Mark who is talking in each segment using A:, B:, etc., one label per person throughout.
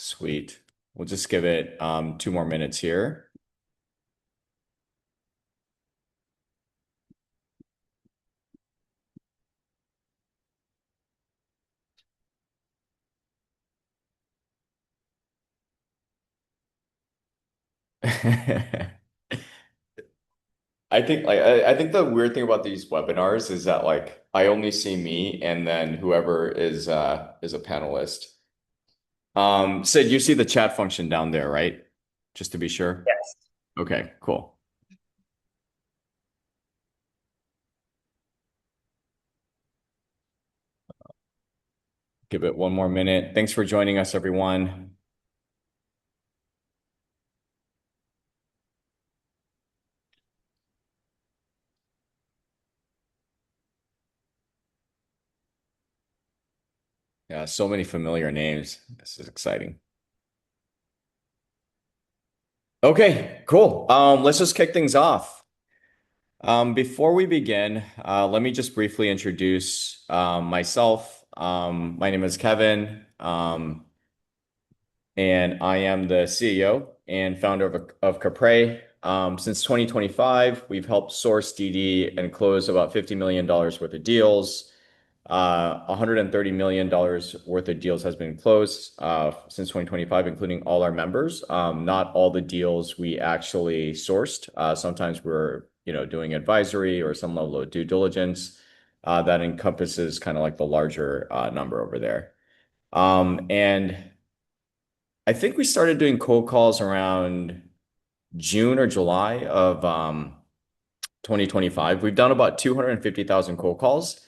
A: Sweet. We'll just give it 2 more minutes here. I think the weird thing about these webinars is that like I only see me and then whoever is a panelist. Sid, you see the chat function down there, right? Just to be sure.
B: Yes.
A: Okay, cool. Give it 1 more minute. Thanks for joining us, everyone. Yeah, so many familiar names. This is exciting. Okay, cool. Let's just kick things off. Before we begin, let me just briefly introduce myself. My name is Kevin, and I am the CEO and founder of Caprae. Since 2025, we've helped source DD and close about $50 million worth of deals. $130 million worth of deals has been closed since 2025, including all our members. Not all the deals we actually sourced. Sometimes we're, doing advisory or some level of due diligence that encompasses kind of like the larger number over there. And I think we started doing cold calls around June or July of 2025. We've done about 250,000 cold calls.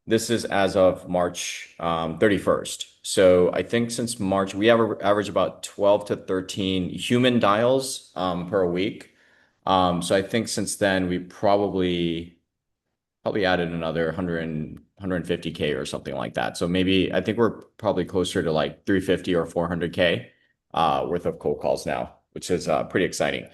A: This is as of March 31st. So I think since March, we have average about 12 to 13 human dials per week. So I think since then we probably added another 150K or something like that. So maybe I think we're probably closer to like 350 or 400K worth of cold calls now, which is pretty exciting.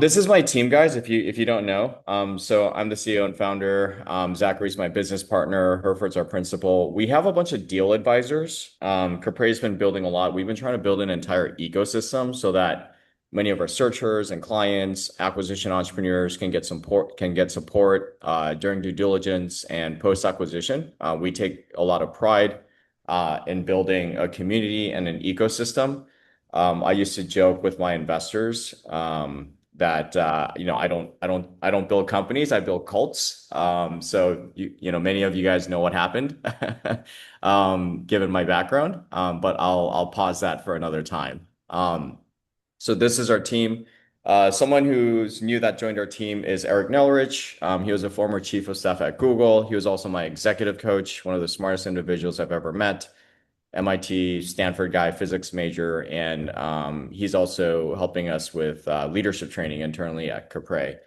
A: This is my team, guys. If you don't know, so I'm the CEO and founder. Zachary's my business partner. Herford's our principal. We have a bunch of deal advisors. Capre's been building a lot. We've been trying to build an entire ecosystem so that many of our searchers and clients, acquisition entrepreneurs can get support during due diligence and post acquisition. We take a lot of pride in building a community and an ecosystem. I used to joke with my investors that I don't build companies, I build cults. So many of you guys know what happened, given my background. But I'll pause that for another time. So this is our team. Someone who's new that joined our team is Eric Nelrich. He was a former chief of staff at Google. He was also my executive coach, one of the smartest individuals I've ever met. MIT, Stanford guy, physics major, and he's also helping us with leadership training internally at Caprae.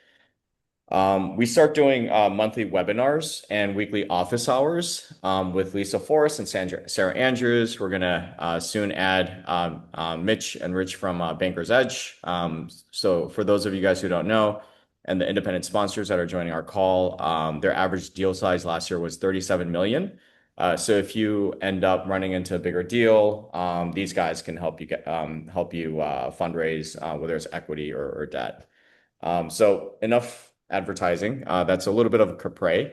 A: We start doing monthly webinars and weekly office hours with Lisa Forrest and Sarah Andrews. We're gonna soon add Mitch and Rich from Banker's Edge. So for those of you guys who don't know, and the independent sponsors that are joining our call, their average deal size last year was 37 million. So if you end up running into a bigger deal, these guys can help you fundraise, whether it's equity or debt. So enough advertising. That's a little bit of a Capre.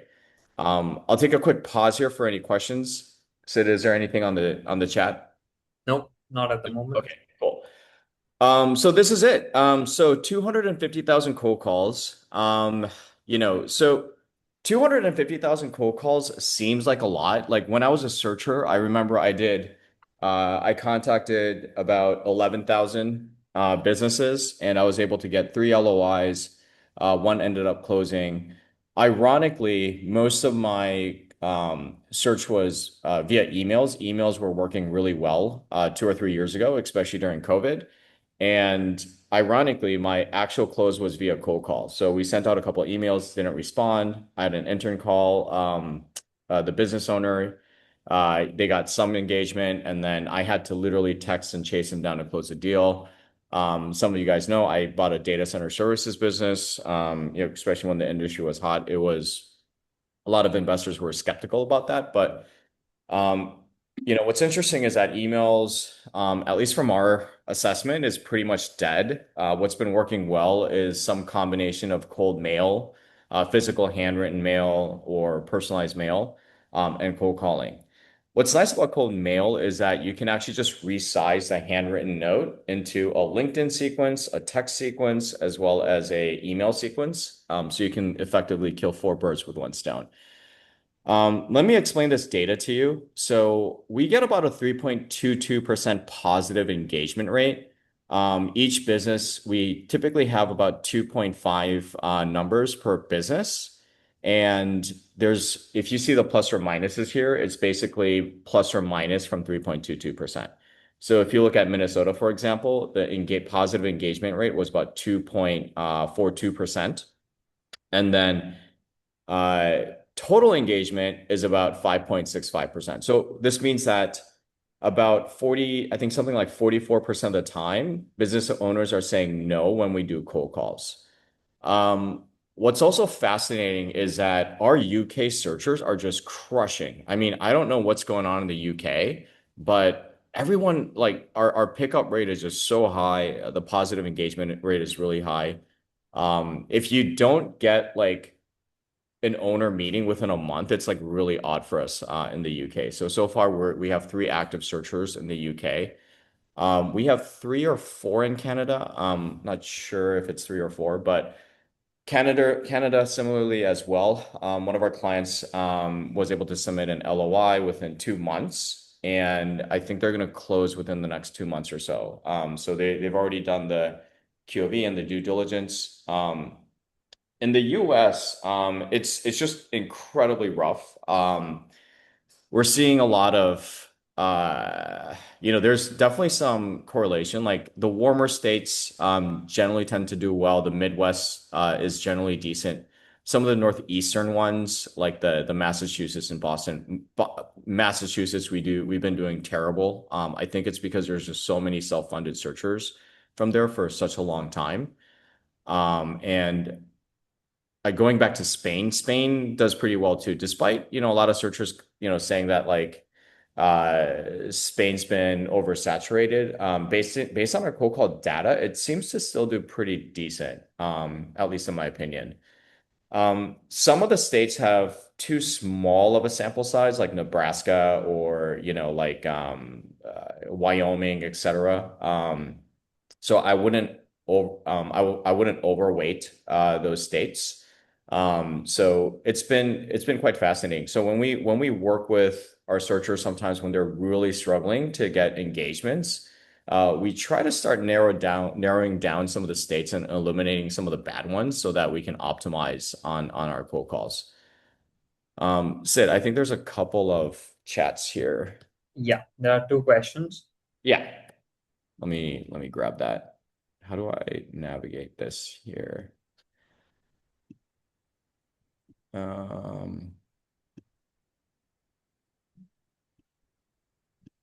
A: I'll take a quick pause here for any questions. Sid, is there anything on the chat?
B: Nope, not at the moment.
A: Okay, cool. So this is it. So 250,000 cold calls. So 250,000 cold calls seems like a lot. Like when I was a searcher, I remember I contacted about 11,000 businesses and I was able to get three LOIs. One ended up closing. Ironically, most of my search was via emails. Emails were working really well 2 or 3 years ago, especially during COVID. And ironically, my actual close was via cold call. So we sent out a couple of emails, didn't respond. I had an intern call the business owner. They got some engagement, and then I had to literally text and chase them down to close the deal. Some of you guys know I bought a data center services business, especially when the industry was hot. It was a lot of investors were skeptical about that, but What's interesting is that emails, at least from our assessment, is pretty much dead. What's been working well is some combination of cold mail, physical handwritten mail, or personalized mail, and cold calling. What's nice about cold mail is that you can actually just resize the handwritten note into a LinkedIn sequence, a text sequence, as well as a email sequence. So you can effectively kill four birds with one stone. Let me explain this data to you. So we get about a 3.22% positive engagement rate. Each business, we typically have about 2.5 numbers per business. And if you see the plus or minuses here, it's basically plus or minus from 3.22%. So if you look at Minnesota, for example, the positive engagement rate was about 2.42%. And then uh, total engagement is about 5.65%. So this means that about 40, I think something like 44% of the time, business owners are saying no when we do cold calls. What's also fascinating is that our UK searchers are just crushing. I mean, I don't know what's going on in the UK, but everyone, like our pickup rate is just so high. The positive engagement rate is really high. If you don't get like an owner meeting within a month, it's like really odd for us in the UK. So far we have three active searchers in the UK. We have three or four in Canada. Not sure if it's three or four, but Canada similarly as well. One of our clients was able to submit an LOI within 2 months, and I think they're going to close within the next 2 months or so. So they've already done the QOV and the due diligence. In the US, it's just incredibly rough. We're seeing a lot of there's definitely some correlation. Like the warmer states generally tend to do well. The Midwest is generally decent. Some of the northeastern ones, like the Massachusetts and Boston, Massachusetts, we've been doing terrible. I think it's because there's just so many self-funded searchers from there for such a long time. And going back to Spain, Spain does pretty well too, despite, a lot of searchers, saying that like Spain's been oversaturated. Based on our cold call data, it seems to still do pretty decent, at least in my opinion. Some of the states have too small of a sample size, like Nebraska or, like Wyoming, etc. So I wouldn't overweight those states. So it's been quite fascinating. So when we work with our searchers, sometimes when they're really struggling to get engagements, we try to start narrowing down some of the states and eliminating some of the bad ones so that we can optimize on our cold calls. Sid, I think there's a couple of chats here.
B: Yeah, there are two questions.
A: Yeah, let me grab that. How do I navigate this here? Um,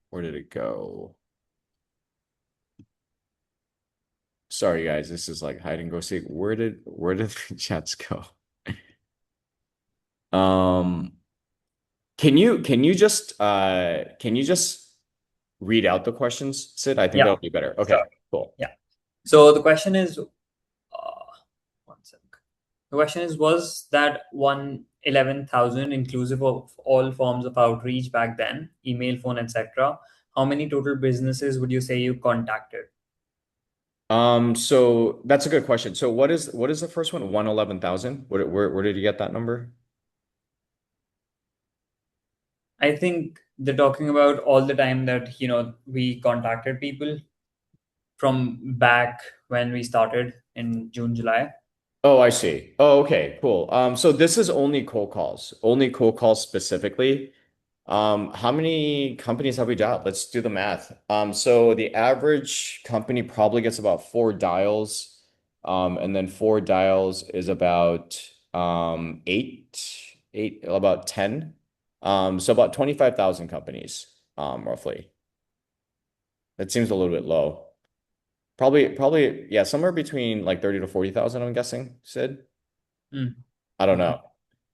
A: where did it go? Sorry, guys, this is like hide and go seek. Where did the chats go? Um, can you just read out the questions, Sid? I think
B: Yeah,
A: that'll be better. Okay,
B: sure.
A: cool.
B: Yeah. So the question is, one sec. The question is, was that 111,000 inclusive of all forms of outreach back then, email, phone, etc.? How many total businesses would you say you contacted?
A: So that's a good question. So what is the first one? 111,000? Where did you get that number?
B: I think they're talking about all the time that, we contacted people from back when we started in June, July.
A: Oh, I see. Oh, okay, cool. So this is only cold calls specifically. How many companies have we dialed? Let's do the math. So the average company probably gets about four dials, and then four dials is about about 10. So about 25,000 companies, roughly. That seems a little bit low. Probably, yeah, somewhere between like 30 to 40,000, I'm guessing, Sid.
B: Hmm.
A: I don't
B: Okay.
A: know.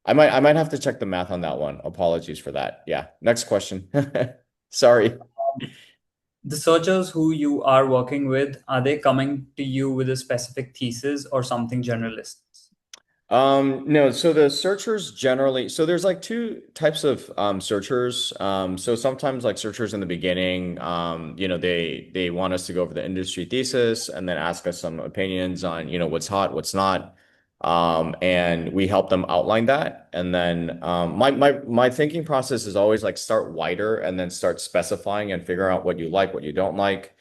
A: I might have to check the math on that one. Apologies for that. Yeah. Next question. Sorry.
B: The searchers who you are working with, are they coming to you with a specific thesis or something generalist?
A: No, so the searchers generally, so there's like two types of searchers. So sometimes like searchers in the beginning, they want us to go over the industry thesis and then ask us some opinions on, what's hot, what's not. And we help them outline that. And then my thinking process is always like start wider and then start specifying and figure out what you like, what you don't like.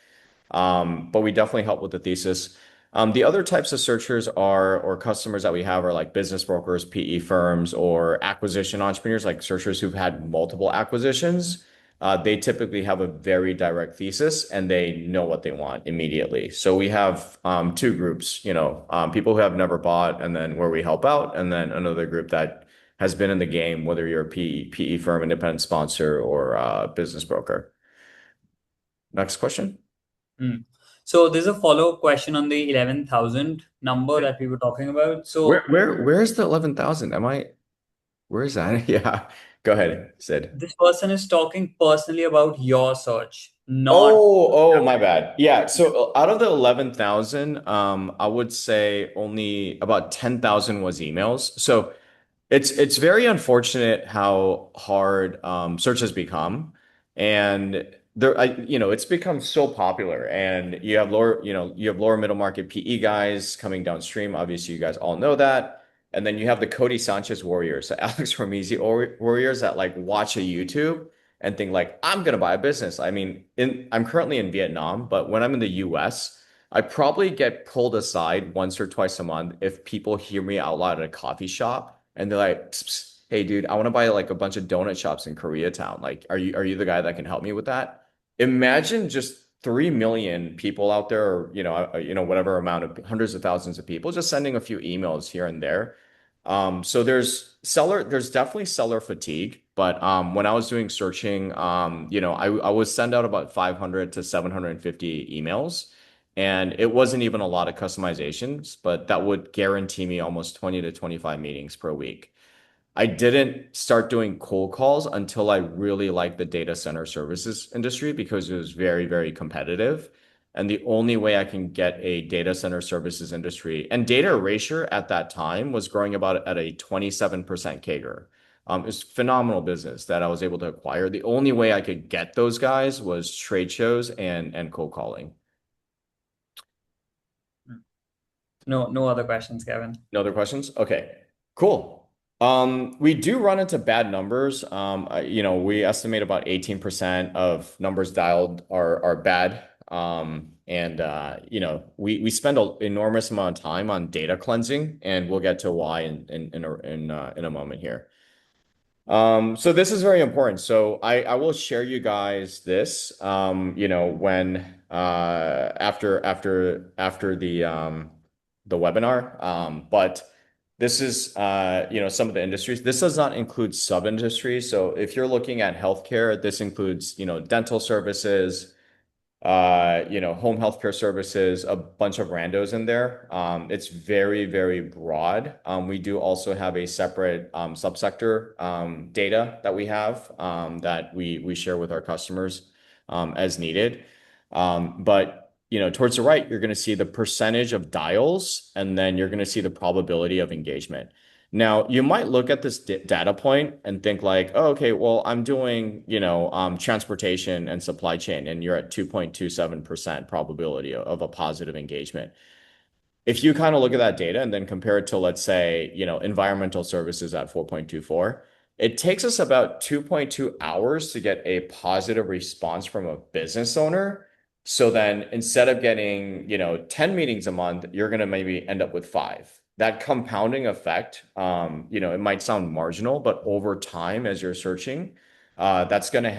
A: But we definitely help with the thesis. The other types of searchers are, or customers that we have are like business brokers, PE firms, or acquisition entrepreneurs, like searchers who've had multiple acquisitions. They typically have a very direct thesis and they know what they want immediately. So we have two groups, people who have never bought and then where we help out, and then another group that has been in the game, whether you're a PE firm, independent sponsor, or business broker. Next question.
B: Hmm. So there's a follow-up question on the 11,000 number that we were talking about.
A: Where
B: So
A: where where's the 11,000? Where is that? Yeah. Go ahead, Sid.
B: this person is talking personally about your search, not.
A: Oh, my bad. Yeah. So out of the 11,000, I would say only about 10,000 was emails. So it's very unfortunate how hard search has become, and it's become so popular. And you have lower middle market PE guys coming downstream. Obviously, you guys all know that. And then you have the Cody Sanchez warriors, the Alex Hormizzi warriors that like watch a YouTube and think like, I'm gonna buy a business. I mean, I'm currently in Vietnam, but when I'm in the US, I probably get pulled aside once or twice a month if people hear me out loud at a coffee shop and they're like, "Psst, psst, hey dude, I want to buy like a bunch of donut shops in Koreatown. Like, are you the guy that can help me with that?" Imagine just 3 million people out there, or whatever amount of hundreds of thousands of people just sending a few emails here and there. So there's definitely seller fatigue, but when I was doing searching, I would send out about 500 to 750 emails. And it wasn't even a lot of customizations, but that would guarantee me almost 20 to 25 meetings per week. I didn't start doing cold calls until I really liked the data center services industry because it was very, very competitive. And the only way I can get a data center services industry and data erasure at that time was growing about at a 27% CAGR. It was phenomenal business that I was able to acquire. The only way I could get those guys was trade shows and cold calling.
B: No, no other questions, Kevin.
A: No other questions? Okay, cool. We do run into bad numbers. We estimate about 18% of numbers dialed are bad. We spend an enormous amount of time on data cleansing, and we'll get to why in a moment here. So this is very important. So I will share you guys this, when after the webinar. But this is some of the industries. This does not include sub-industries. So if you're looking at healthcare, this includes, dental services, home healthcare services, a bunch of randos in there. It's very, very broad. We do also have a separate subsector data that we have that we share with our customers as needed. But towards the right, you're going to see the percentage of dials, and then you're going to see the probability of engagement. Now, you might look at this data point and think like, oh, okay, well, I'm doing, transportation and supply chain, and you're at 2.27% probability of a positive engagement. If you kind of look at that data and then compare it to, let's say, environmental services at 4.24, it takes us about 2.2 hours to get a positive response from a business owner. So then instead of getting, 10 meetings a month, you're going to maybe end up with five. That compounding effect, it might sound marginal, but over time, as you're searching, that's going to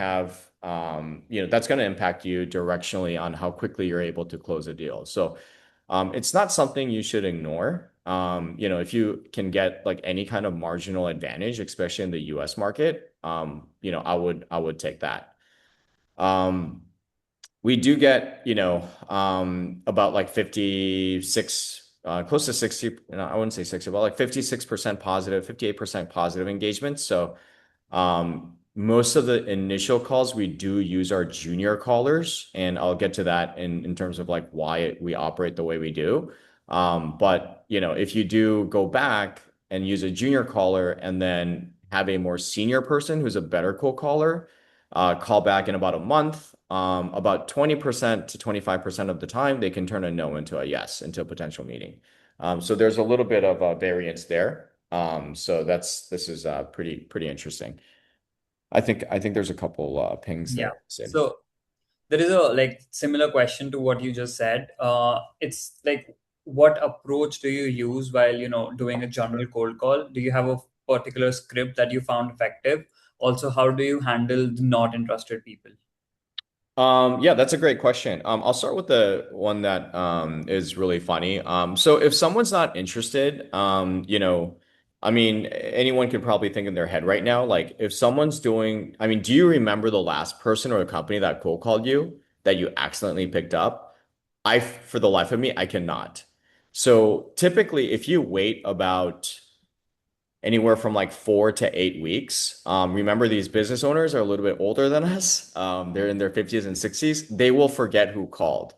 A: that's going to impact you directionally on how quickly you're able to close a deal. So it's not something you should ignore. If you can get like any kind of marginal advantage, especially in the US market, I would take that. Um, we do get, about like 56, close to 60, no, I wouldn't say 60, but like 56% positive, 58% positive engagement. So, most of the initial calls, we do use our junior callers, and I'll get to that in terms of like why we operate the way we do. But if you do go back and use a junior caller and then have a more senior person who's a better cold caller, call back in about a month, about 20% to 25% of the time, they can turn a no into a yes, into a potential meeting. So there's a little bit of a variance there. So this is pretty interesting. I think there's a couple pings
B: Yeah.
A: there, Sid.
B: So there is a like similar question to what you just said. It's like, what approach do you use while doing a general cold call? Do you have a particular script that you found effective? Also, how do you handle the not interested people?
A: Yeah, that's a great question. I'll start with the one that is really funny. So if someone's not interested, I mean, anyone can probably think in their head right now, like if someone's doing, I mean, do you remember the last person or a company that cold called you that you accidentally picked up? For the life of me, I cannot. So typically, if you wait about anywhere from like 4 to 8 weeks. Remember, these business owners are a little bit older than us. They're in their 50s and 60s. They will forget who called.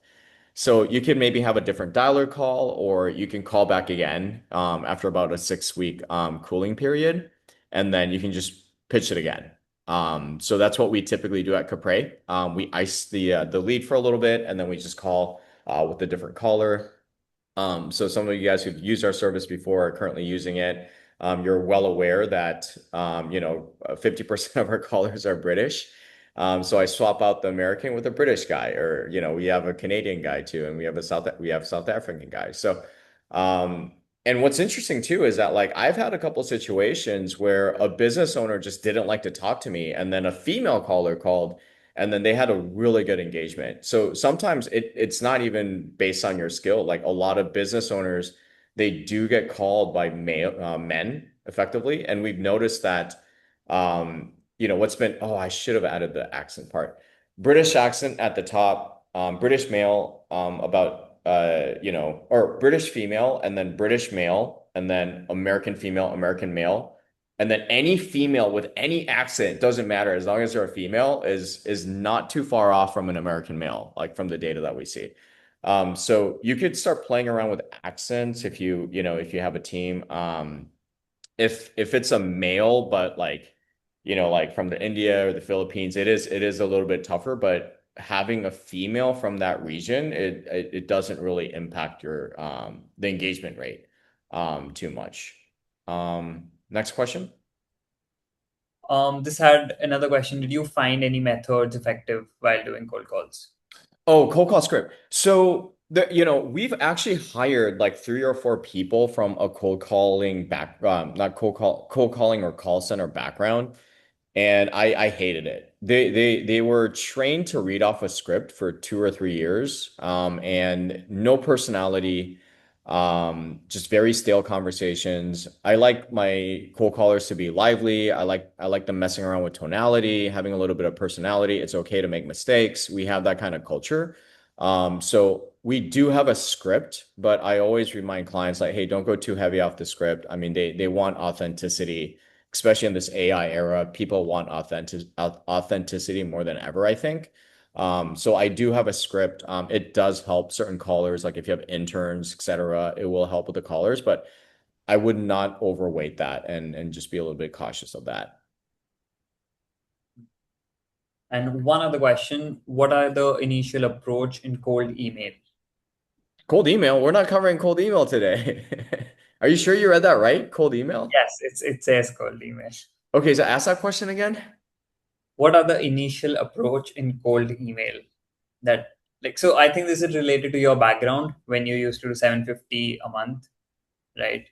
A: So you can maybe have a different dialer call, or you can call back again after about a 6 week cooling period, and then you can just pitch it again. So that's what we typically do at Capre. We ice the lead for a little bit, and then we just call with a different caller. So some of you guys who've used our service before are currently using it. You're well aware that 50% of our callers are British. So I swap out the American with a British guy, or we have a Canadian guy too, and we have South African guys. So and what's interesting too is that like I've had a couple situations where a business owner just didn't like to talk to me, and then a female caller called, and then they had a really good engagement. So sometimes it's not even based on your skill. Like a lot of business owners, they do get called by men effectively, and we've noticed that. What's been, oh, I should have added the accent part. British accent at the top, British male, or British female, and then British male, and then American female, American male, and then any female with any accent, doesn't matter as long as they're a female, is not too far off from an American male, like from the data that we see. So you could start playing around with accents if you have a team. If it's a male, but like from the India or the Philippines, it is a little bit tougher, but having a female from that region, it doesn't really impact your the engagement rate too much. Next question.
B: This had another question. Did you find any methods effective while doing cold calls?
A: Oh, cold call script. So we've actually hired like 3 or 4 people from a cold calling not cold calling or call center background. And I hated it. They were trained to read off a script for 2 or 3 years, and no personality, just very stale conversations. I like my cold callers to be lively. I like them messing around with tonality, having a little bit of personality. It's okay to make mistakes. We have that kind of culture. So we do have a script, but I always remind clients like, hey, don't go too heavy off the script. I mean, they want authenticity, especially in this AI era. People want authenticity more than ever, I think. So I do have a script. It does help certain callers, like if you have interns, etc. It will help with the callers, but I would not overweight that and just be a little bit cautious of that.
B: And one other question, what are the initial approach in cold email?
A: Cold email. We're not covering cold email today. Are you sure you read that right? Cold email?
B: Yes, it says cold email.
A: Okay, so ask that question again.
B: What are the initial approach in cold email? That like, so I think this is related to your background when you used to do 750 a month, right?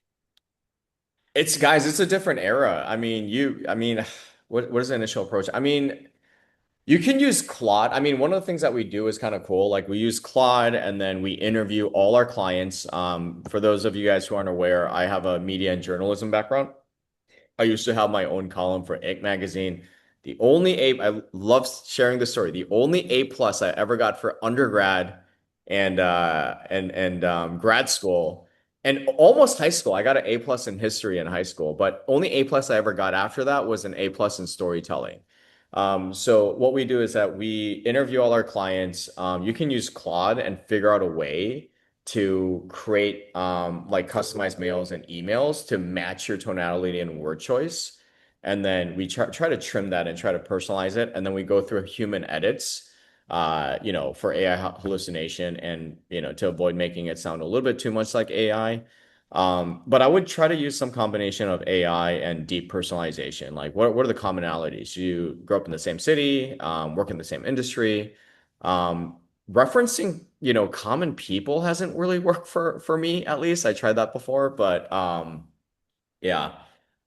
A: It's a different era. I mean, what is the initial approach? I mean, you can use Claude. I mean, one of the things that we do is kind of cool. Like we use Claude and then we interview all our clients. For those of you guys who aren't aware, I have a media and journalism background. I used to have my own column for Ick magazine. I love sharing the story. The only A plus I ever got for undergrad and grad school and almost high school. I got an A plus in history in high school, but only A plus I ever got after that was an A plus in storytelling. So what we do is that we interview all our clients. You can use Claude and figure out a way to create like customized mails and emails to match your tonality and word choice. And then we try to trim that and try to personalize it. And then we go through human edits, for AI hallucination and, to avoid making it sound a little bit too much like AI. But I would try to use some combination of AI and deep personalization. Like, what are the commonalities? You grew up in the same city, work in the same industry. Referencing, common people hasn't really worked for me, at least. I tried that before, but yeah.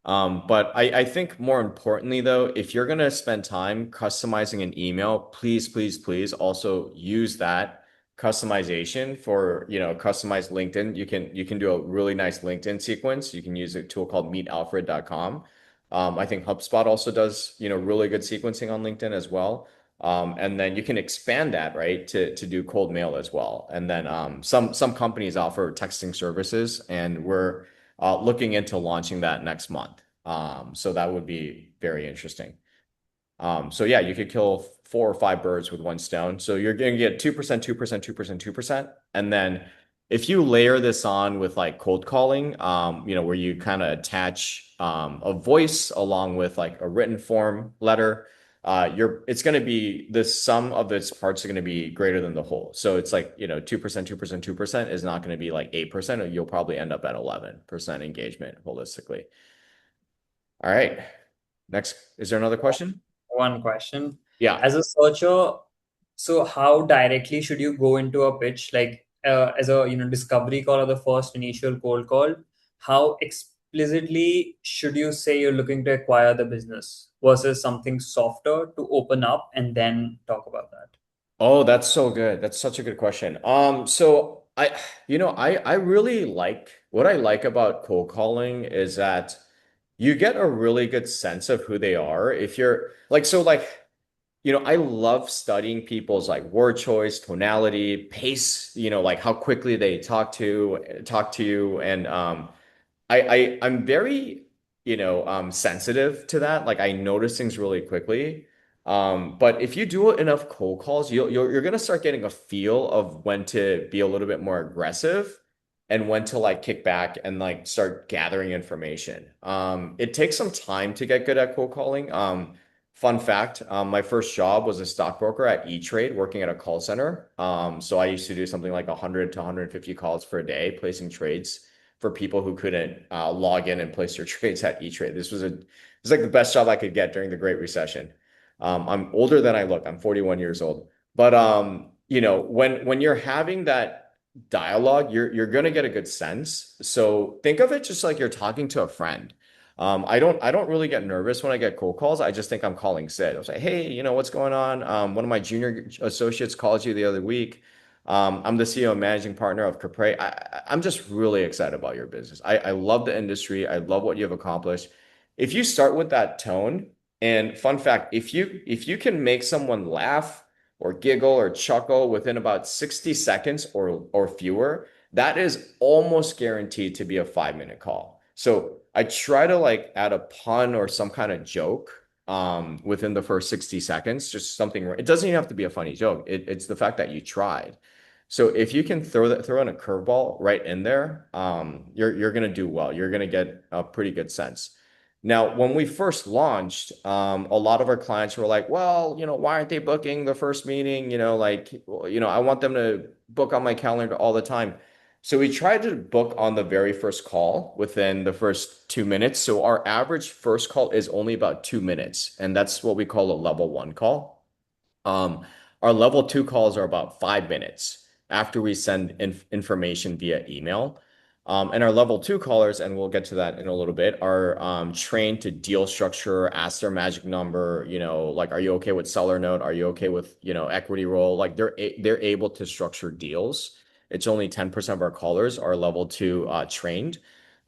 A: But I think more importantly, though, if you're going to spend time customizing an email, please, please, please also use that customization for, customized LinkedIn. You can do a really nice LinkedIn sequence. You can use a tool called meetalfred.com. I think HubSpot also does, really good sequencing on LinkedIn as well. And then you can expand that, right, to do cold mail as well. And then some companies offer texting services, and we're looking into launching that next month. So that would be very interesting. So yeah, you could kill 4 or 5 birds with one stone. So you're going to get 2%, 2%, 2%, 2%. And then if you layer this on with like cold calling, where you kind of attach a voice along with like a written form letter, it's going to be the sum of its parts are going to be greater than the whole. So it's like, 2%, 2%, 2% is not going to be like 8%, or you'll probably end up at 11% engagement holistically. All right. Next, is there another question?
B: One question.
A: Yeah.
B: As a searcher, so how directly should you go into a pitch? Like as a discovery call or the first initial cold call, how explicitly should you say you're looking to acquire the business versus something softer to open up and then talk about that?
A: Oh, that's so good. That's such a good question. So I really like what I like about cold calling is that you get a really good sense of who they are. If you're like, I love studying people's like word choice, tonality, pace, like how quickly they talk to you. And I'm very, sensitive to that. Like I notice things really quickly. But if you do enough cold calls, you're gonna start getting a feel of when to be a little bit more aggressive and when to like kick back and like start gathering information. It takes some time to get good at cold calling. Fun fact, my first job was a stockbroker at E-Trade working at a call center. So I used to do something like 100 to 150 calls per day, placing trades for people who couldn't log in and place their trades at E-Trade. It's like the best job I could get during the Great Recession. I'm older than I look. I'm 41 years old. But when you're having that dialogue, you're gonna get a good sense. So think of it just like you're talking to a friend. I don't really get nervous when I get cold calls. I just think I'm calling Sid. I was like, hey, what's going on? One of my junior associates called you the other week. I'm the CEO and managing partner of Caprae. I'm just really excited about your business. I love the industry. I love what you have accomplished. If you start with that tone, and fun fact, if you can make someone laugh or giggle or chuckle within about 60 seconds or fewer, that is almost guaranteed to be a 5-minute call. So I try to like add a pun or some kind of joke within the first 60 seconds, just something. It doesn't even have to be a funny joke. It's the fact that you tried. So if you can throw in a curveball right in there, you're gonna do well. You're gonna get a pretty good sense. Now, when we first launched, a lot of our clients were like, "Well, why aren't they booking the first meeting? Well, I want them to book on my calendar all the time." So we tried to book on the very first call within the first 2 minutes. So our average first call is only about 2 minutes, and that's what we call a level one call. Um, our level two calls are about 5 minutes after we send information via email. And our level two callers, and we'll get to that in a little bit, are trained to deal structure, ask their magic number, like, are you okay with seller note? Are you okay with, equity roll? Like they're able to structure deals. It's only 10% of our callers are level two trained.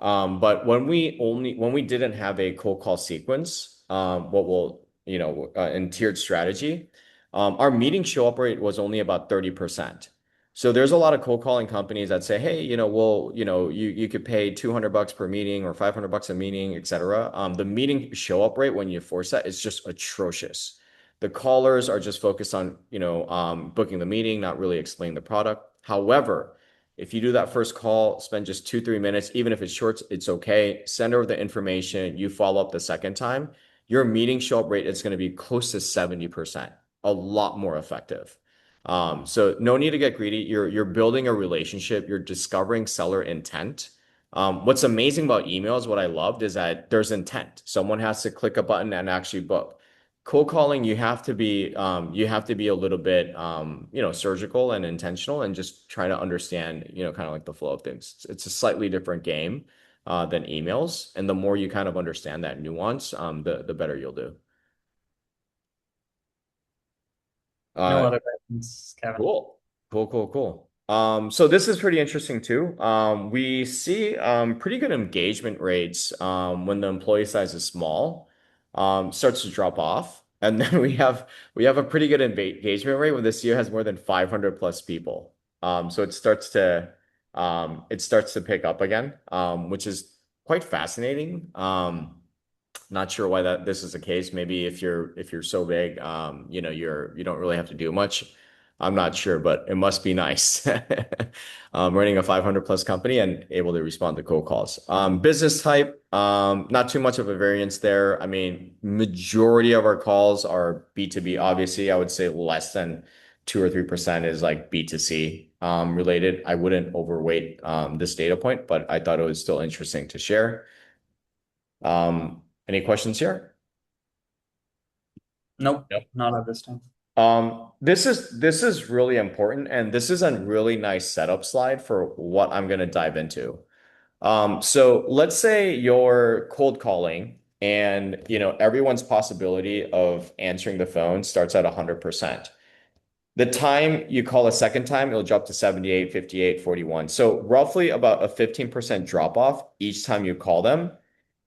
A: But when we didn't have a cold call sequence, in tiered strategy, our meeting show up rate was only about 30%. So there's a lot of cold calling companies that say, hey, you could pay $200 per meeting or $500 a meeting, et cetera. The meeting show up rate when you force that is just atrocious. The callers are just focused on, booking the meeting, not really explaining the product. However, if you do that first call, spend just 2, 3 minutes, even if it's short, it's okay. Send over the information. You follow up the second time. Your meeting show up rate is going to be close to 70%, a lot more effective. So no need to get greedy. You're building a relationship. You're discovering seller intent. What's amazing about emails, what I loved is that there's intent. Someone has to click a button and actually book. Cold calling, you have to be a little bit surgical and intentional and just try to understand, kind of like the flow of things. It's a slightly different game than emails. And the more you kind of understand that nuance, the better you'll do.
B: No
A: Uh,
B: other questions, Kevin.
A: Cool. Cool, cool, cool. So this is pretty interesting too. We see pretty good engagement rates when the employee size is small, starts to drop off. And then we have a pretty good engagement rate when this year has more than 500 plus people. So it starts to pick up again, which is quite fascinating. Not sure why this is the case. Maybe if you're so big, you don't really have to do much. I'm not sure, but it must be nice. Running a 500 plus company and able to respond to cold calls. Business type, not too much of a variance there. I mean, majority of our calls are B2B. Obviously, I would say less than 2 or 3% is like B2C related. I wouldn't overweight this data point, but I thought it was still interesting to share. Any questions here?
B: Nope,
A: Yep.
B: not at this time.
A: This is really important, and this is a really nice setup slide for what I'm going to dive into. So let's say you're cold calling, and everyone's possibility of answering the phone starts at 100%. The time you call a second time, it'll drop to 78, 58, 41. So roughly about a 15% drop off each time you call them.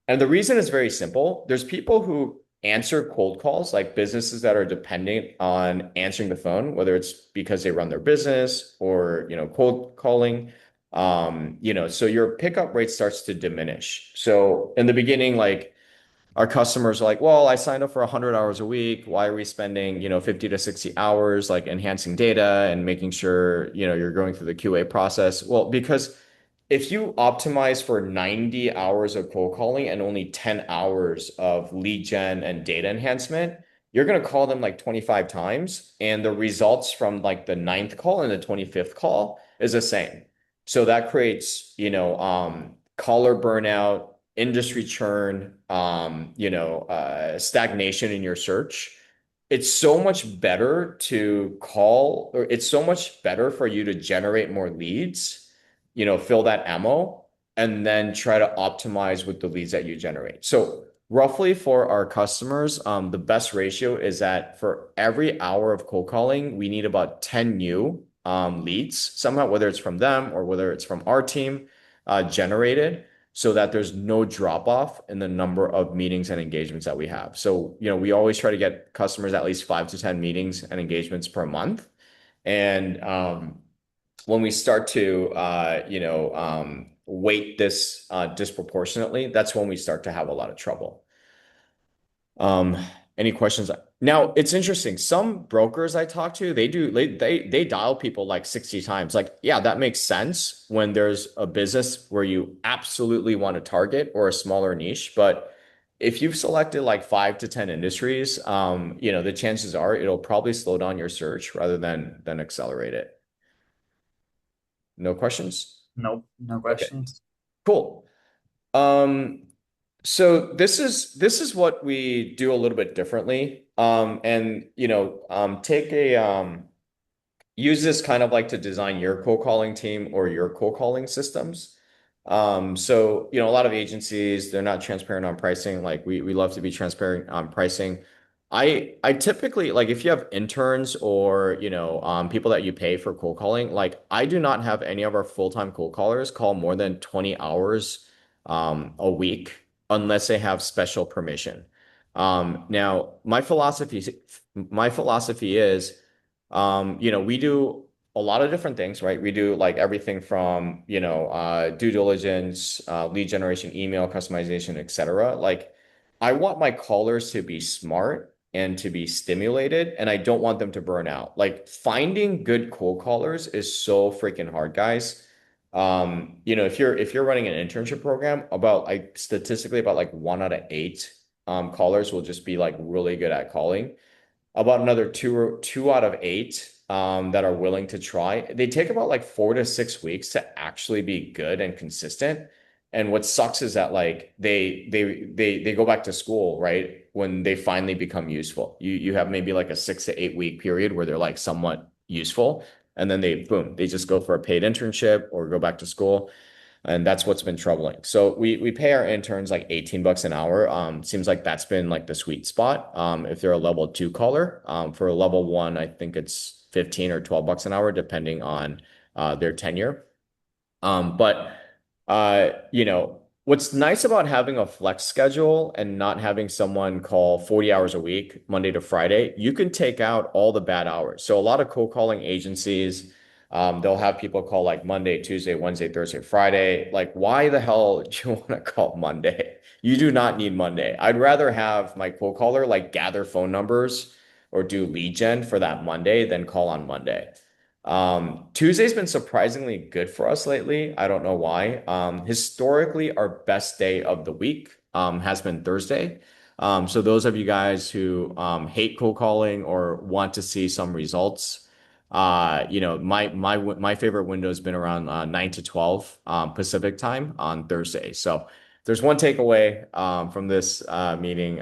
A: And the reason is very simple. There's people who answer cold calls, like businesses that are dependent on answering the phone, whether it's because they run their business or, cold calling. So your pickup rate starts to diminish. So in the beginning, like our customers are like, well, I signed up for 100 hours a week. Why are we spending, 50 to 60 hours like enhancing data and making sure, you're going through the QA process? Well, because if you optimize for 90 hours of cold calling and only 10 hours of lead gen and data enhancement, you're going to call them like 25 times. And the results from like the ninth call and the 25th call is the same. So that creates, caller burnout, industry churn, stagnation in your search. It's so much better to call, or it's so much better for you to generate more leads, fill that ammo, and then try to optimize with the leads that you generate. So roughly for our customers, the best ratio is that for every hour of cold calling, we need about 10 new leads, somehow, whether it's from them or whether it's from our team generated, so that there's no drop off in the number of meetings and engagements that we have. So, we always try to get customers at least 5 to 10 meetings and engagements per month. And when we start to, weight this disproportionately, that's when we start to have a lot of trouble. Um, any questions? Now it's interesting. Some brokers I talk to, they dial people like 60 times. Like, yeah, that makes sense when there's a business where you absolutely want to target or a smaller niche. But if you've selected like 5 to 10 industries, the chances are it'll probably slow down your search rather than accelerate it. No questions?
B: Nope, no
A: Okay,
B: questions.
A: cool. Um, so this is what we do a little bit differently. And take a use this kind of like to design your cold calling team or your cold calling systems. So a lot of agencies, they're not transparent on pricing. Like we love to be transparent on pricing. I typically like if you have interns or people that you pay for cold calling, like I do not have any of our full-time cold callers call more than 20 hours a week unless they have special permission. Now my philosophy is we do a lot of different things, right? We do like everything from, due diligence, lead generation, email customization, etc. Like I want my callers to be smart and to be stimulated, and I don't want them to burn out. Like finding good cold callers is so freaking hard, guys. If you're running an internship program, about like statistically about like 1 out of 8 callers will just be like really good at calling. About another two out of 8 that are willing to try. They take about like 4 to 6 weeks to actually be good and consistent. And what sucks is that like they go back to school, right? When they finally become useful. You have maybe like a 6 to 8 week period where they're like somewhat useful. And then they boom, they just go for a paid internship or go back to school. And that's what's been troubling. So we pay our interns like 18 bucks an hour. Seems like that's been like the sweet spot. If they're a level 2 caller, for a level 1, I think it's 15 or 12 bucks an hour, depending on their tenure. But what's nice about having a flex schedule and not having someone call 40 hours a week, Monday to Friday, you can take out all the bad hours. So a lot of cold calling agencies, they'll have people call like Monday, Tuesday, Wednesday, Thursday, Friday. Like, why the hell do you want to call Monday? You do not need Monday. I'd rather have my cold caller like gather phone numbers or do lead gen for that Monday than call on Monday. Tuesday's been surprisingly good for us lately. I don't know why. Historically, our best day of the week has been Thursday. So those of you guys who hate cold calling or want to see some results, my favorite window has been around 9 to 12 Pacific time on Thursday. So if there's one takeaway from this meeting,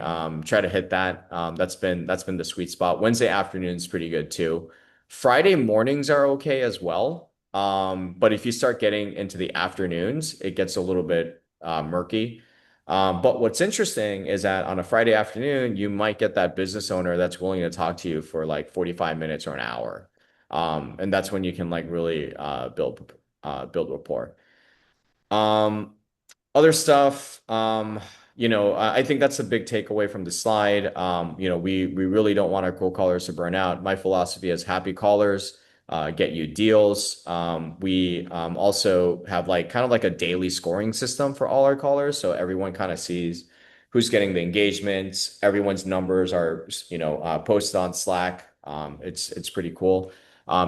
A: try to hit that. That's been the sweet spot. Wednesday afternoon is pretty good too. Friday mornings are okay as well. But if you start getting into the afternoons, it gets a little bit murky. But what's interesting is that on a Friday afternoon, you might get that business owner that's willing to talk to you for like 45 minutes or an hour. And that's when you can like really build rapport. Um, Other stuff, I think that's a big takeaway from the slide. We really don't want our cold callers to burn out. My philosophy is happy callers get you deals. We also have like kind of like a daily scoring system for all our callers, so everyone kind of sees who's getting the engagements. Everyone's numbers are, posted on Slack. It's pretty cool.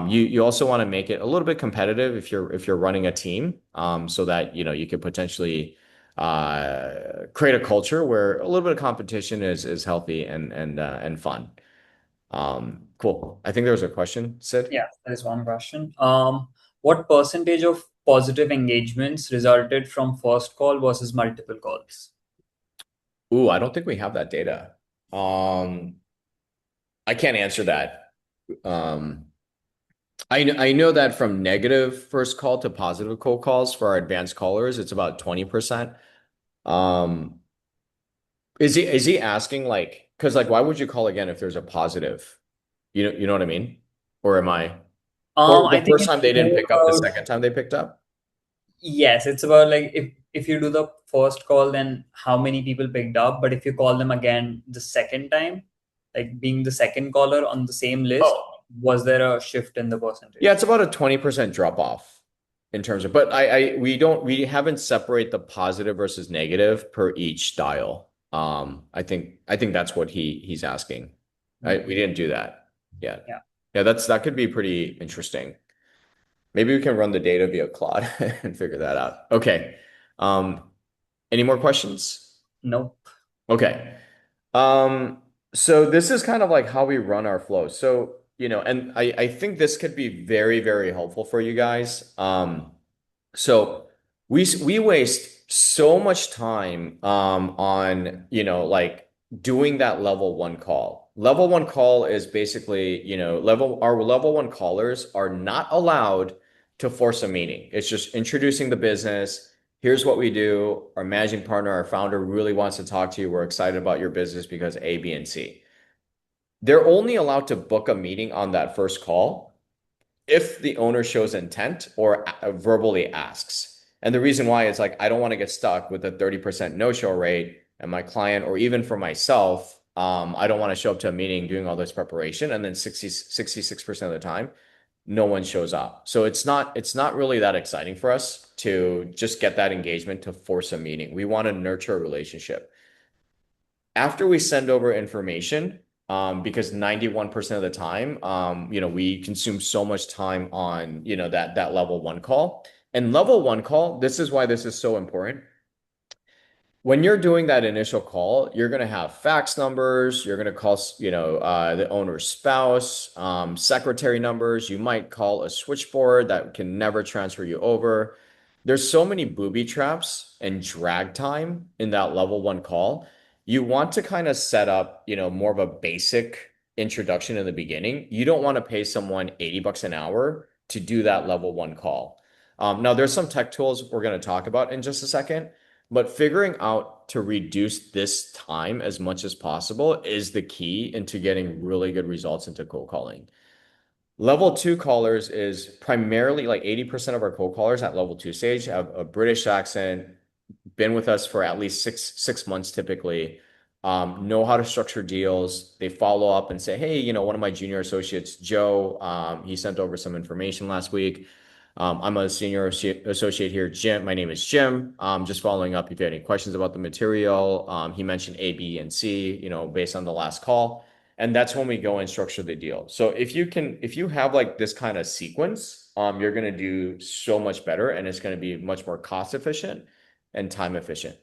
A: You also want to make it a little bit competitive if you're running a team, so that you could potentially create a culture where a little bit of competition is healthy and fun. Cool. I think there was a question, Sid.
B: Yeah, there is one question. What percentage of positive engagements resulted from first call versus multiple calls?
A: Ooh, I don't think we have that data. I can't answer that. Um, I know that from negative first call to positive cold calls for our advanced callers, it's about 20%. Um, is he asking like, because like, why would you call again if there's a positive? You know what I mean? Or am I? Or
B: I
A: the
B: think
A: first
B: it's
A: time they didn't
B: more
A: pick up, the
B: about,
A: second time they picked up?
B: yes, it's about like if you do the first call, then how many people picked up. But if you call them again the second time, like being the second caller on the same list,
A: Oh,
B: was there a shift in the
A: yeah,
B: percentage?
A: it's about a 20% drop off in terms of, but we haven't separate the positive versus negative per each style. I think that's what he's asking. We didn't do that yet.
B: Yeah.
A: Yeah, that could be pretty interesting. Maybe we can run the data via Claude and figure that out. Okay. Um, any more questions?
B: No.
A: Okay. Um, so this is kind of like how we run our flow. So, and I think this could be very, very helpful for you guys. So we waste so much time on like doing that level 1 call. Level 1 call is basically, our level 1 callers are not allowed to force a meeting. It's just introducing the business. Here's what we do. Our managing partner, our founder really wants to talk to you. We're excited about your business because A, B, and C. They're only allowed to book a meeting on that first call if the owner shows intent or verbally asks. And the reason why is like, I don't want to get stuck with a 30% no-show rate and my client, or even for myself, I don't want to show up to a meeting doing all this preparation and then 66% of the time, no one shows up. So it's not really that exciting for us to just get that engagement to force a meeting. We want to nurture a relationship. After we send over information, because 91% of the time, we consume so much time on, that level one call. And level one call, this is why this is so important. When you're doing that initial call, you're going to have fax numbers. You're going to call, the owner's spouse, secretary numbers. You might call a switchboard that can never transfer you over. There's so many booby traps and drag time in that level one call. You want to kind of set up, more of a basic introduction in the beginning. You don't want to pay someone 80 bucks an hour to do that level one call. Now, there's some tech tools we're going to talk about in just a second. But figuring out to reduce this time as much as possible is the key into getting really good results into cold calling. Level two callers is primarily like 80% of our cold callers at level two stage have a British accent, been with us for at least six months typically, know how to structure deals. They follow up and say, hey, one of my junior associates, Joe, he sent over some information last week. I'm a senior associate here, Jim. My name is Jim. Just following up if you have any questions about the material. He mentioned A, B, and C, based on the last call. And that's when we go and structure the deal. So if you have like this kind of sequence, you're going to do so much better and it's going to be much more cost efficient and time efficient.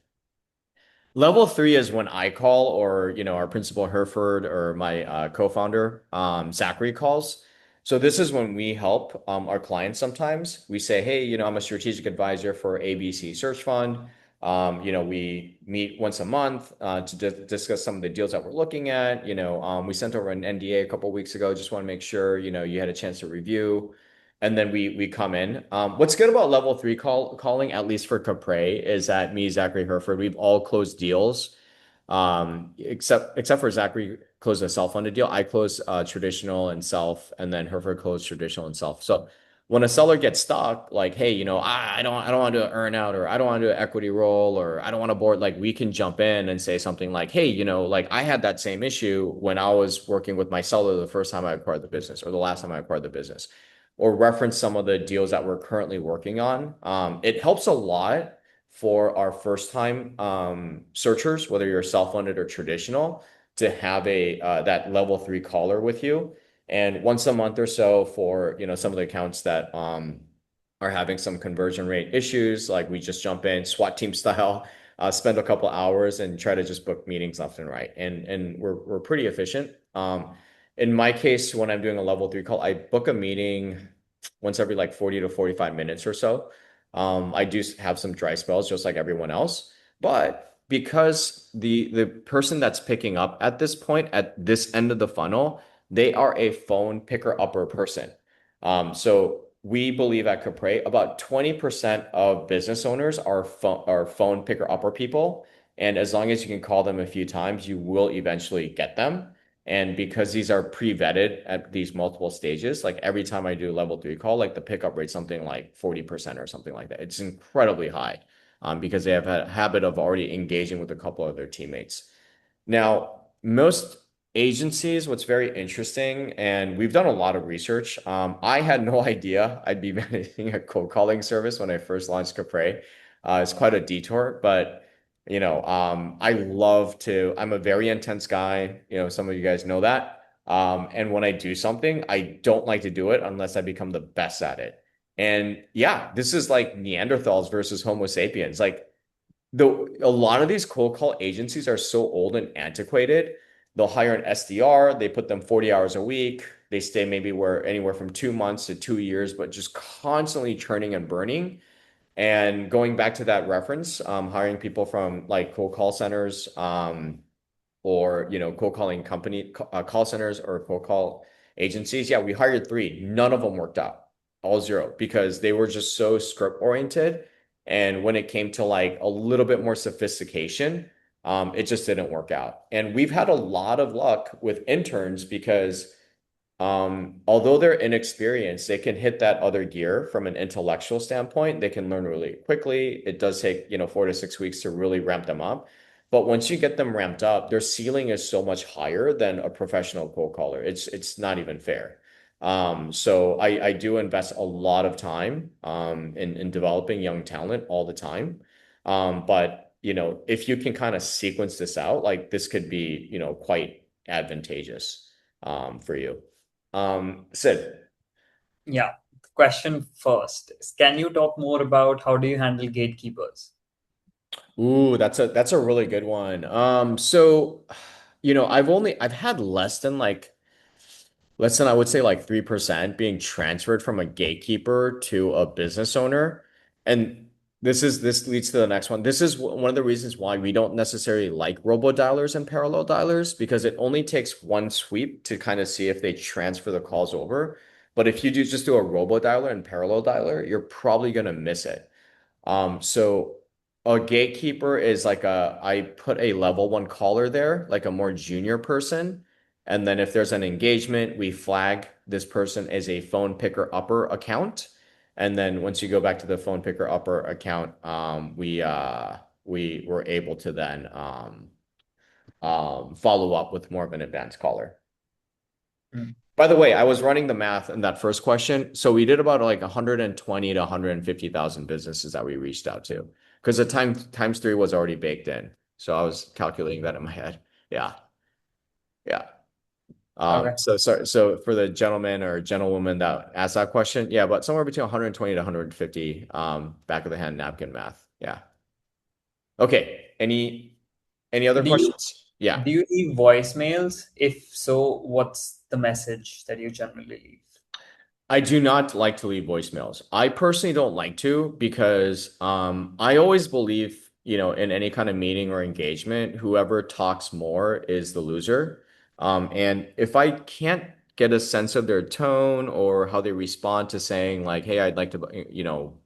A: Level three is when I call, or our principal Hereford or my co-founder Zachary calls. So this is when we help our clients. Sometimes we say, hey, I'm a strategic advisor for ABC Search Fund. We meet once a month to discuss some of the deals that we're looking at. We sent over an NDA a couple of weeks ago. Just want to make sure you had a chance to review. And then we come in. What's good about level three calling, at least for Caprae, is that me, Zachary Hereford, we've all closed deals. Except for Zachary closed a self-funded deal. I closed traditional and self, and then Hereford closed traditional and self. So when a seller gets stuck, like, hey, I don't want to earn out, or I don't want to do an equity roll, or I don't want to board, like we can jump in and say something like, hey, like I had that same issue when I was working with my seller the first time I acquired the business or the last time I acquired the business, or reference some of the deals that we're currently working on. It helps a lot for our first time searchers, whether you're self-funded or traditional, to have a that level three caller with you. And once a month or so for some of the accounts that are having some conversion rate issues, like we just jump in SWAT team style, spend a couple hours and try to just book meetings left and right. And we're pretty efficient. In my case, when I'm doing a level three call, I book a meeting once every like 40 to 45 minutes or so. I do have some dry spells just like everyone else, but because the person that's picking up at this point, at this end of the funnel, they are a phone picker upper person. So we believe at Capre about 20% of business owners are phone picker upper people. And as long as you can call them a few times, you will eventually get them. And because these are pre-vetted at these multiple stages, like every time I do a level three call, like the pickup rate something like 40% or something like that. It's incredibly high because they have a habit of already engaging with a couple of their teammates. Now, most agencies, what's very interesting, and we've done a lot of research. I had no idea I'd be managing a cold calling service when I first launched Capre. It's quite a detour, but I'm a very intense guy. Some of you guys know that. And when I do something, I don't like to do it unless I become the best at it. And yeah, this is like Neanderthals versus Homo sapiens. Like a lot of these cold call agencies are so old and antiquated. They'll hire an SDR, they put them 40 hours a week. They stay maybe anywhere from 2 months to 2 years, but just constantly churning and burning. And going back to that reference, hiring people from like cold call centers, or cold calling call centers or cold call agencies. Yeah, we hired three. None of them worked out. All zero because they were just so script oriented. And when it came to like a little bit more sophistication, it just didn't work out. And we've had a lot of luck with interns because although they're inexperienced, they can hit that other gear from an intellectual standpoint. They can learn really quickly. It does take, 4 to 6 weeks to really ramp them up. But once you get them ramped up, their ceiling is so much higher than a professional cold caller. It's not even fair. So I do invest a lot of time in developing young talent all the time. But if you can kind of sequence this out, like this could be, quite advantageous for you. Sid.
B: Yeah. Question first is, can you talk more about how do you handle gatekeepers?
A: Ooh, that's a really good one. I've had less than like less than I would say like 3% being transferred from a gatekeeper to a business owner. And this leads to the next one. This is one of the reasons why we don't necessarily like robo dialers and parallel dialers because it only takes one sweep to kind of see if they transfer the calls over. But if you just do a robo dialer and parallel dialer, you're probably going to miss it. So a gatekeeper is like I put a level one caller there, like a more junior person. And then if there's an engagement, we flag this person as a phone picker upper account. And then once you go back to the phone picker upper account, we were able to then follow up with more of an advanced caller.
B: Mm.
A: By the way, I was running the math in that first question. So we did about like 120 to 150,000 businesses that we reached out to because the times three was already baked in. So I was calculating that in my head. Yeah. Yeah.
B: Okay.
A: So for the gentleman or gentlewoman that asked that question, yeah, but somewhere between 120 to 150, back of the hand napkin math. Yeah. Okay. Any other
B: Do you
A: questions? Yeah.
B: do you leave voicemails? If so, what's the message that you generally leave?
A: I do not like to leave voicemails. I personally don't like to because I always believe, in any kind of meeting or engagement, whoever talks more is the loser. And if I can't get a sense of their tone or how they respond to saying like, "Hey, I'd like to,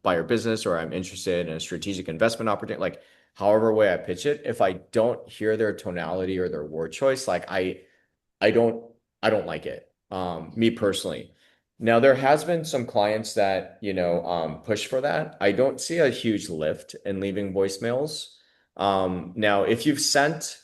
A: buy your business," or "I'm interested in a strategic investment opportunity," like however way I pitch it, if I don't hear their tonality or their word choice, like I don't I don't like it. Me personally. Now there has been some clients that, push for that. I don't see a huge lift in leaving voicemails. Now if you've sent,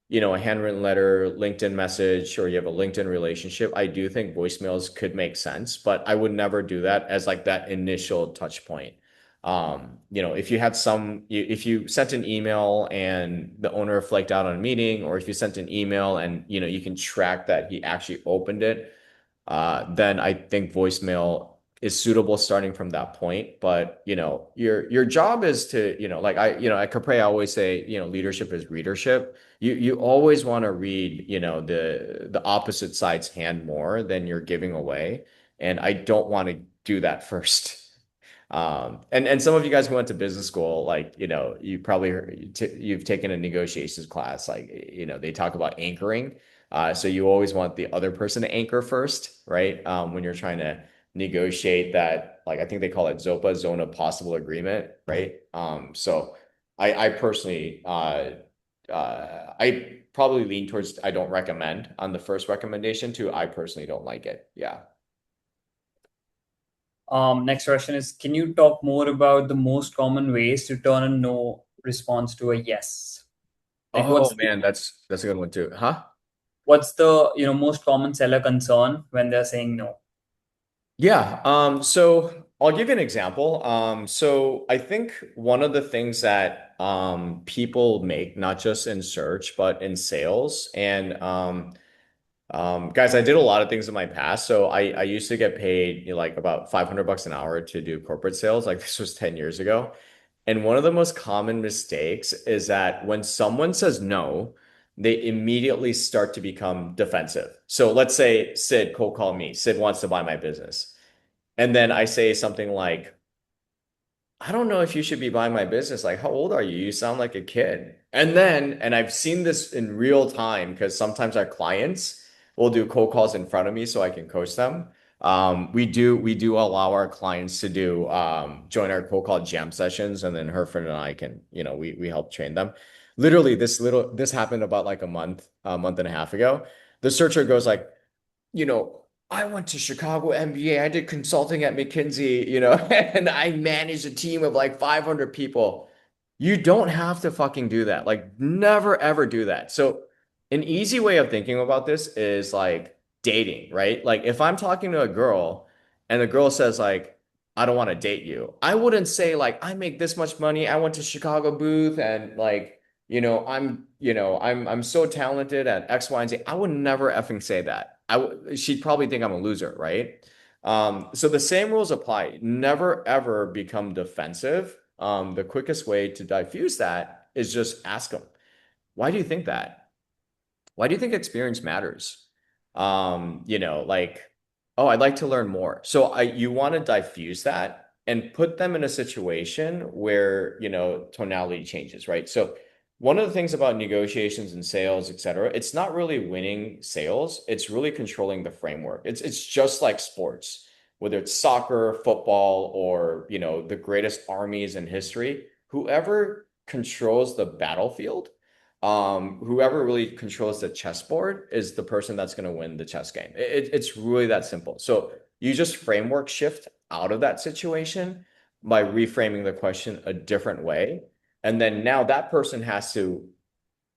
A: a handwritten letter, LinkedIn message, or you have a LinkedIn relationship, I do think voicemails could make sense, but I would never do that as like that initial touch point. If you had if you sent an email and the owner flaked out on a meeting, or if you sent an email and you can track that he actually opened it, then I think voicemail is suitable starting from that point. But your job is to, like at Capre, I always say, leadership is readership. You always want to read, the opposite side's hand more than you're giving away. And I don't want to do that first. And some of you guys who went to business school, like, you probably you've taken a negotiations class, like, they talk about anchoring. So you always want the other person to anchor first, right? When you're trying to negotiate that, like I think they call it ZOPA, zone of possible agreement, right? So I personally, I probably lean towards I don't recommend on the first recommendation to I personally don't like it. Yeah.
B: Next question is, can you talk more about the most common ways to turn a no response to a yes? Like
A: Oh man, that's a good one too. Huh?
B: what's the most common seller concern when they're saying no?
A: Yeah, so I'll give you an example. So I think one of the things that people make, not just in search, but in sales, and guys, I did a lot of things in my past. So I used to get paid like about 500 bucks an hour to do corporate sales. Like this was 10 years ago. And one of the most common mistakes is that when someone says no, they immediately start to become defensive. So let's say Sid cold called me. Sid wants to buy my business. And then I say something like, I don't know if you should be buying my business. Like, how old are you? You sound like a kid. And I've seen this in real time because sometimes our clients will do cold calls in front of me so I can coach them. We do allow our clients to do join our cold call jam sessions, and then Herford and I can, we help train them. Literally, this happened about like a month and a half ago. The searcher goes like, I went to Chicago MBA. I did consulting at McKinsey, and I managed a team of like 500 people. You don't have to fucking do that. Like, never ever do that. So, an easy way of thinking about this is like dating, right? Like, if I'm talking to a girl and the girl says, like, I don't want to date you, I wouldn't say, like, I make this much money. I went to Chicago booth and like, I'm so talented at X, Y, and Z. I would never effing say that. She'd probably think I'm a loser, right? So the same rules apply. Never ever become defensive. The quickest way to diffuse that is just ask them, why do you think that? Why do you think experience matters? Like, oh, I'd like to learn more. So you want to diffuse that and put them in a situation where, tonality changes, right? So one of the things about negotiations and sales, et cetera, it's not really winning sales. It's really controlling the framework. It's just like sports, whether it's soccer, football, or, the greatest armies in history, whoever controls the battlefield, whoever really controls the chessboard is the person that's going to win the chess game. It's really that simple. So you just framework shift out of that situation by reframing the question a different way. And then now that person has to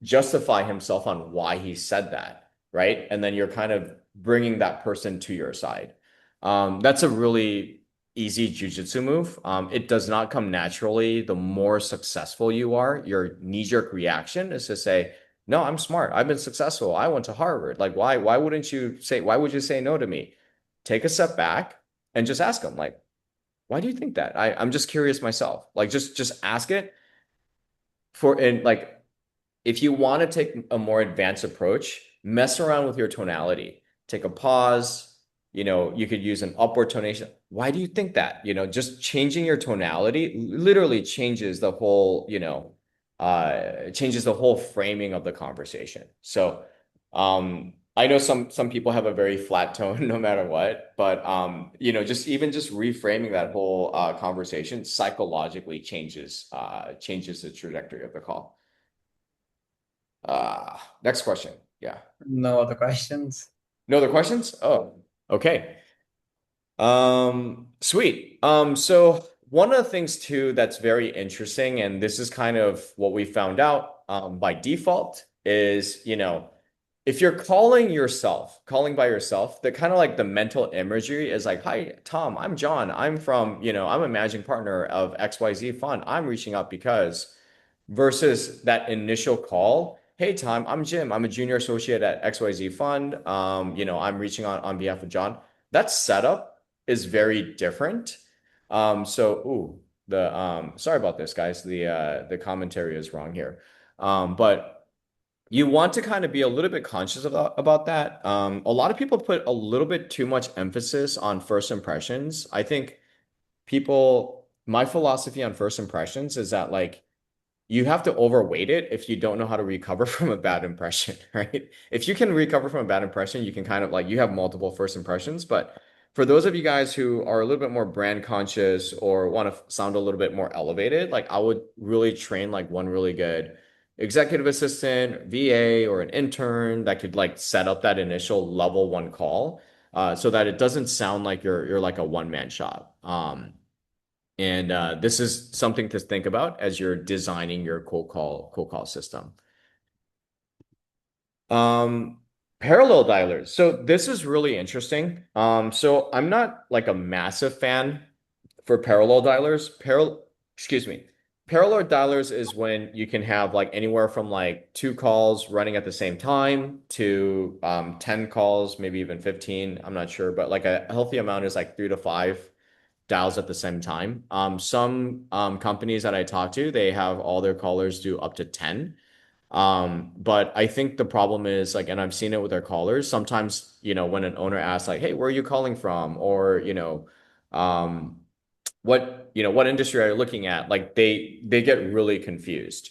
A: justify himself on why he said that, right? And then you're kind of bringing that person to your side. That's a really easy jujitsu move. It does not come naturally. The more successful you are, your knee-jerk reaction is to say, "No, I'm smart. I've been successful. I went to Harvard." Like, why wouldn't you say, why would you say no to me? Take a step back and just ask them, like, why do you think that? I'm just curious myself. Like, just ask it and like if you want to take a more advanced approach, mess around with your tonality. Take a pause. You could use an upward tonation. Why do you think that? Just changing your tonality literally changes the whole framing of the conversation. So, I know some people have a very flat tone no matter what, but just reframing that whole conversation psychologically changes the trajectory of the call. Next question. Yeah.
B: No other questions.
A: No other questions? Oh, okay. Sweet. So one of the things too that's very interesting, and this is kind of what we found out by default, is, if you're calling by yourself, the kind of like the mental imagery is like, "Hi, Tom, I'm John. I'm a managing partner of XYZ fund. I'm reaching out because," versus that initial call. "Hey, Tom, I'm Jim. I'm a junior associate at XYZ Fund. I'm reaching out on behalf of John." That setup is very different. Sorry about this, guys. The commentary is wrong here. But you want to kind of be a little bit conscious about that. A lot of people put a little bit too much emphasis on first impressions. I think my philosophy on first impressions is that, like, you have to overweight it if you don't know how to recover from a bad impression, right? If you can recover from a bad impression, you can kind of like, you have multiple first impressions. But for those of you guys who are a little bit more brand conscious or want to sound a little bit more elevated, like, I would really train like one really good executive assistant, VA, or an intern that could like set up that initial level one call, so that it doesn't sound like you're like a one-man shop. And this is something to think about as you're designing your cold call system. Um, Parallel dialers. So this is really interesting. So I'm not like a massive fan for parallel dialers. Excuse me. Parallel dialers is when you can have like anywhere from like two calls running at the same time to 10 calls, maybe even 15. I'm not sure, but like a healthy amount is like 3 to 5 dials at the same time. Some companies that I talk to, they have all their callers do up to 10. But I think the problem is like, and I've seen it with their callers, sometimes, when an owner asks like, "Hey, where are you calling from?" Or, um, what industry are you looking at? Like they get really confused.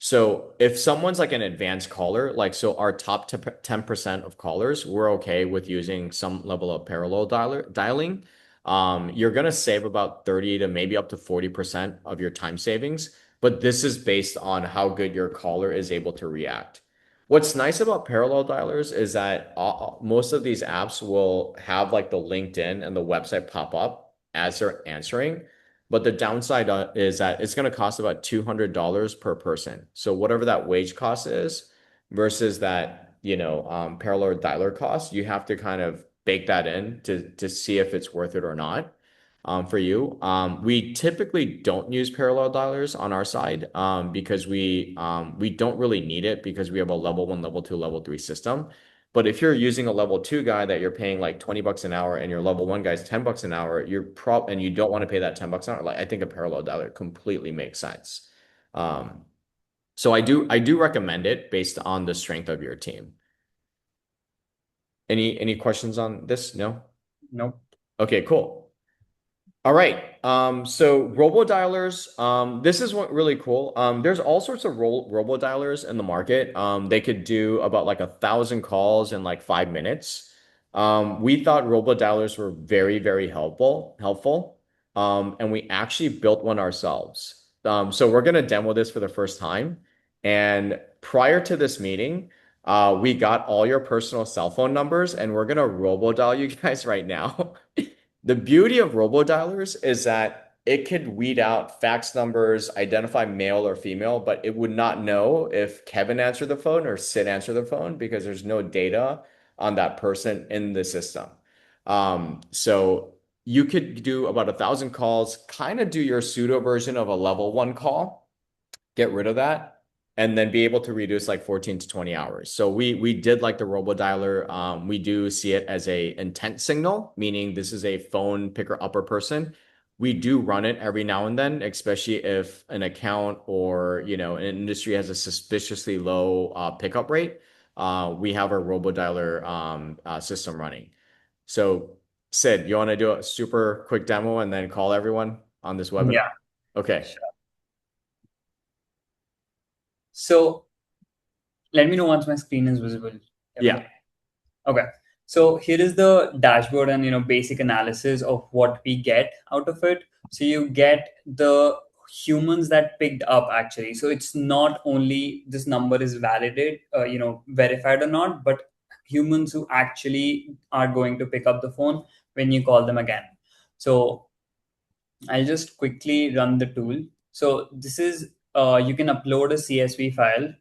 A: So if someone's like an advanced caller, like, so our top 10% of callers, we're okay with using some level of parallel dialing. You're gonna save about 30 to maybe up to 40% of your time savings, but this is based on how good your caller is able to react. What's nice about parallel dialers is that most of these apps will have like the LinkedIn and the website pop up as they're answering. But the downside is that it's going to cost about $200 per person. So whatever that wage cost is versus that, parallel dialer cost, you have to kind of bake that in to see if it's worth it or not. for you. We typically don't use parallel dialers on our side because we don't really need it because we have a level one, level two, level three system. But if you're using a level two guy that you're paying like 20 bucks an hour and your level one guy's 10 bucks an hour, and you don't want to pay that 10 bucks an hour, like I think a parallel dialer completely makes sense. Um, so I do recommend it based on the strength of your team. Any questions on this? No?
B: Nope.
A: Okay, cool. All right. So robo-dialers, this is what really cool. There's all sorts of robo-dialers in the market. They could do about like 1,000 calls in like 5 minutes. We thought robo-dialers were very, very helpful. And we actually built one ourselves. So we're gonna demo this for the first time. And prior to this meeting, we got all your personal cell phone numbers, and we're gonna robo-dial you guys right now. The beauty of robodialers is that it could weed out fax numbers, identify male or female, but it would not know if Kevin answered the phone or Sid answered the phone because there's no data on that person in the system. So you could do about 1,000 calls, kind of do your pseudo version of a level one call, get rid of that, and then be able to reduce like 14 to 20 hours. So we did like the robodialer. We do see it as a intent signal, meaning this is a phone picker upper person. We do run it every now and then, especially if an account or an industry has a suspiciously low pickup rate. We have our robodialer system running. So Sid, you want to do a super quick demo and then call everyone on this webinar?
B: Yeah.
A: Okay.
B: Sure. So let me know once my screen is visible,
A: Yeah.
B: Kevin. Okay. So here is the dashboard and basic analysis of what we get out of it. So you get the humans that picked up actually. So it's not only this number is validated, verified or not, but humans who actually are going to pick up the phone when you call them again. So I'll just quickly run the tool. So this is you can upload a CSV file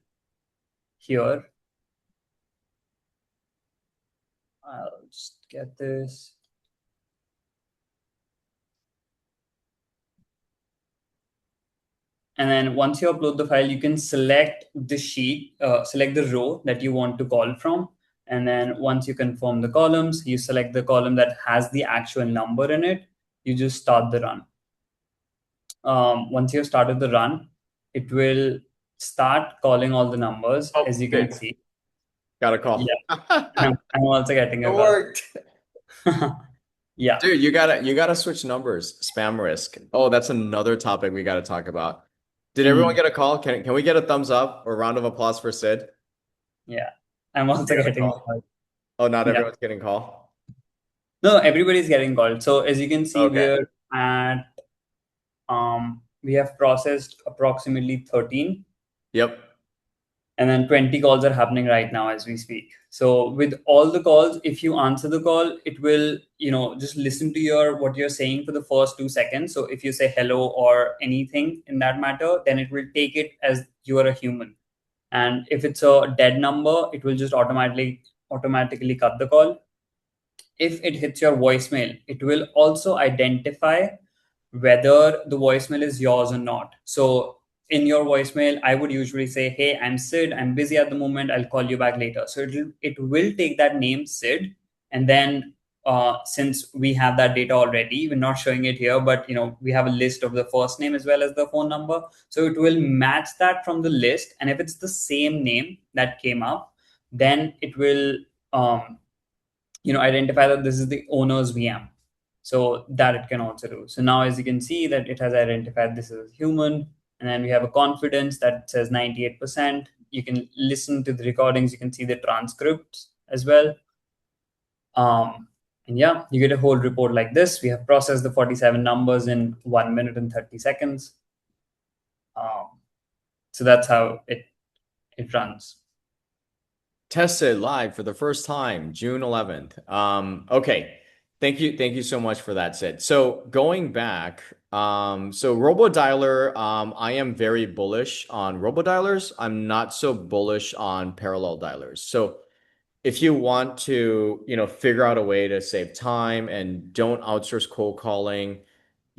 B: here. I'll just get this. And then once you upload the file, you can select the sheet, select the row that you want to call from. And then once you confirm the columns, you select the column that has the actual number in it. You just start the run. Once you've started the run, it will start calling all the numbers,
A: Oh,
B: as you can
A: good.
B: see.
A: Got a call.
B: Yeah, I'm also getting
A: It
B: a call.
A: worked.
B: Yeah.
A: Dude, you gotta switch numbers. Spam risk. Oh, that's another topic we gotta talk about. Did everyone
B: Mhm.
A: get a call? Can we get a thumbs up or round of applause for Sid?
B: Yeah. I'm also
A: He got a
B: getting a
A: call.
B: call.
A: Oh, not
B: Yeah.
A: everyone's getting call.
B: No, everybody's getting called. So as you can see,
A: Okay.
B: we have processed approximately 13,
A: Yep.
B: and then 20 calls are happening right now as we speak. So with all the calls, if you answer the call, it will, just listen to what you're saying for the first 2 seconds. So if you say hello or anything in that matter, then it will take it as you are a human. And if it's a dead number, it will just automatically cut the call. If it hits your voicemail, it will also identify whether the voicemail is yours or not. So in your voicemail, I would usually say, "Hey, I'm Sid. I'm busy at the moment. I'll call you back later." So it will take that name Sid, and then since we have that data already, we're not showing it here, but we have a list of the first name as well as the phone number. So it will match that from the list, and if it's the same name that came up, then it will identify that this is the owner's VM. So that it can also do. So now as you can see that it has identified this is a human, and then we have a confidence that says 98%. You can listen to the recordings, you can see the transcripts as well. And yeah, you get a whole report like this. We have processed the 47 numbers in 1 minute and 30 seconds. So that's how it runs.
A: Tested live for the first time, June 11th. Okay. Thank you so much for that, Sid. So going back, so RoboDialer, I am very bullish on RoboDialers. I'm not so bullish on parallel dialers. So if you want to, figure out a way to save time and don't outsource cold calling,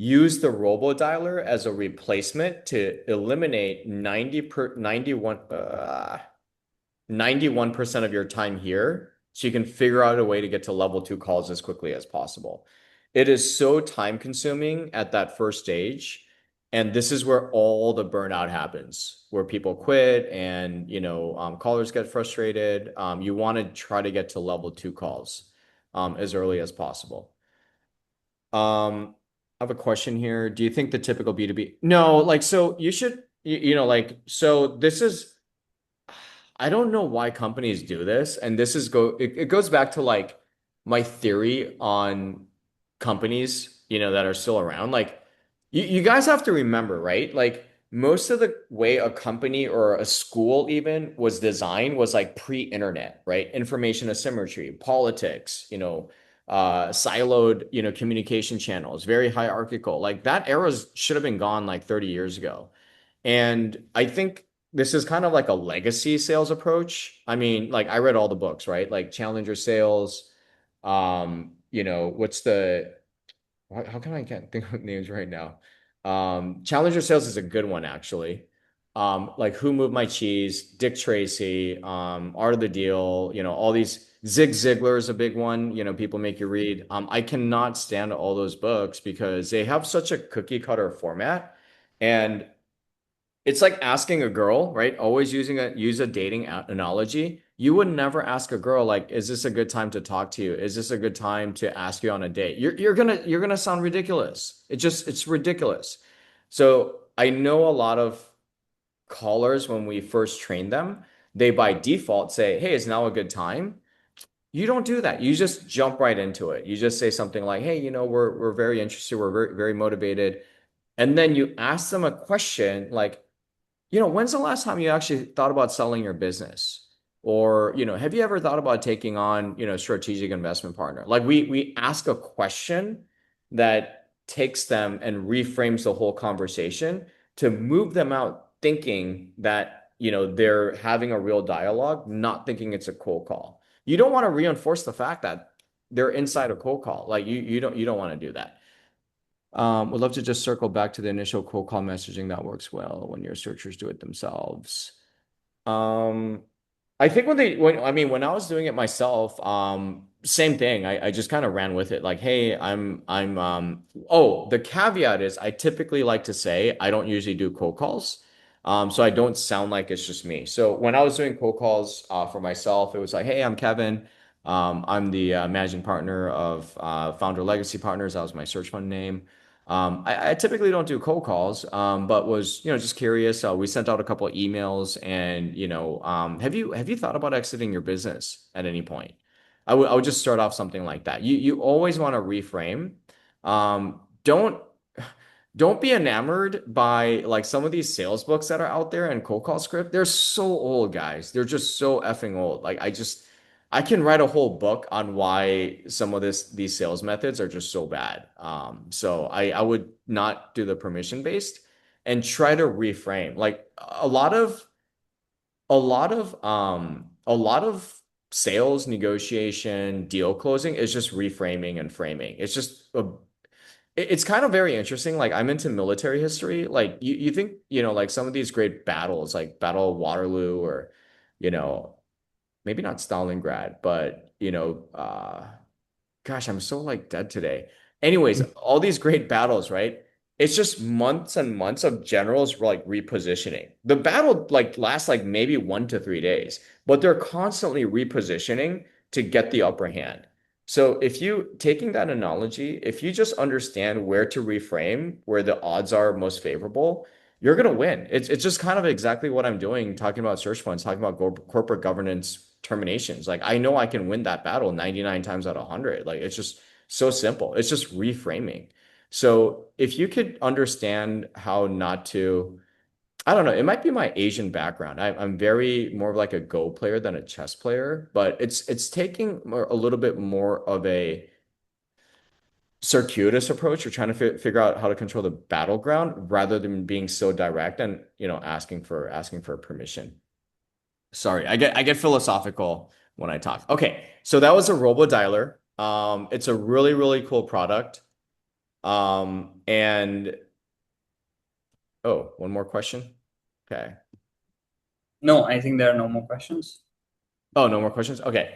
A: use the robodialer as a replacement to eliminate 91% of your time here so you can figure out a way to get to level two calls as quickly as possible. It is so time consuming at that first stage. And this is where all the burnout happens, where people quit and, callers get frustrated. You want to try to get to level two calls as early as possible. I have a question here. Do you think the typical B2B? No, like, so you should, so this is, I don't know why companies do this. And this is it goes back to like my theory on companies, that are still around. Like you guys have to remember, right? Like most of the way a company or a school even was designed was like pre-internet, right? Information asymmetry, politics, siloed, communication channels, very hierarchical. Like that era should have been gone like 30 years ago. And I think this is kind of like a legacy sales approach. I mean, like I read all the books, right? Like Challenger Sales, what's how can I can't think of names right now? Challenger Sales is a good one actually. Like Who Moved My Cheese, Dick Tracy, Art of the Deal, all these Zig Ziglar is a big one, people make you read. I cannot stand all those books because they have such a cookie cutter format. And it's like asking a girl, right? Always use a dating analogy. You would never ask a girl like, "Is this a good time to talk to you? Is this a good time to ask you on a date?" You're gonna sound ridiculous. It's ridiculous. So I know a lot of callers when we first train them, they by default say, "Hey, is now a good time?" You don't do that. You just jump right into it. You just say something like, "Hey, we're very interested. We're very very motivated," and then you ask them a question like when's the last time you actually thought about selling your business? Or, have you ever thought about taking on, strategic investment partner? Like we ask a question that takes them and reframes the whole conversation to move them out thinking that, they're having a real dialogue, not thinking it's a cold call. You don't want to reinforce the fact that they're inside a cold call. Like you don't want to do that. Would love to just circle back to the initial cold call messaging that works well when your searchers do it themselves. Um, I think when I was doing it myself, same thing. I just kind of ran with it. Like, hey, oh, the caveat is I typically like to say I don't usually do cold calls. So I don't sound like it's just me. So when I was doing cold calls, for myself, it was like, hey, I'm Kevin. I'm the managing partner of Founder Legacy Partners. That was my search fund name. I typically don't do cold calls, but was, just curious. We sent out a couple of emails and, have you thought about exiting your business at any point? I would just start off something like that. You always want to reframe. Don't be enamored by like some of these sales books that are out there and cold call script. They're so old, guys. They're just so effing old. Like I can write a whole book on why some of these sales methods are just so bad. So I would not do the permission based and try to reframe. Like a lot of sales negotiation, deal closing is just reframing and framing. It's kind of very interesting. Like I'm into military history. Like you think, like some of these great battles, like Battle of Waterloo or, you know, maybe not Stalingrad, but gosh, I'm so like dead today. Anyways, all these great battles, right? It's just months and months of generals like repositioning. The battle like lasts like maybe 1 to 3 days, but they're constantly repositioning to get the upper hand. So if you taking that analogy, if you just understand where to reframe, where the odds are most favorable, you're gonna win. It's just kind of exactly what I'm doing, talking about search funds, talking about corporate governance terminations. Like I know I can win that battle 99 times out of 100. Like it's just so simple. It's just reframing. So if you could understand how not to, I don't know, it might be my Asian background. I'm very more of like a Go player than a chess player, but it's taking a little bit more of a circuitous approach. You're trying to figure out how to control the battleground rather than being so direct and asking for permission. Sorry, I get philosophical when I talk. Okay, so that was a robo dialer. It's a really really cool product. And oh, one more question. Okay.
B: No, I think there are no more questions.
A: Oh, no more questions? Okay.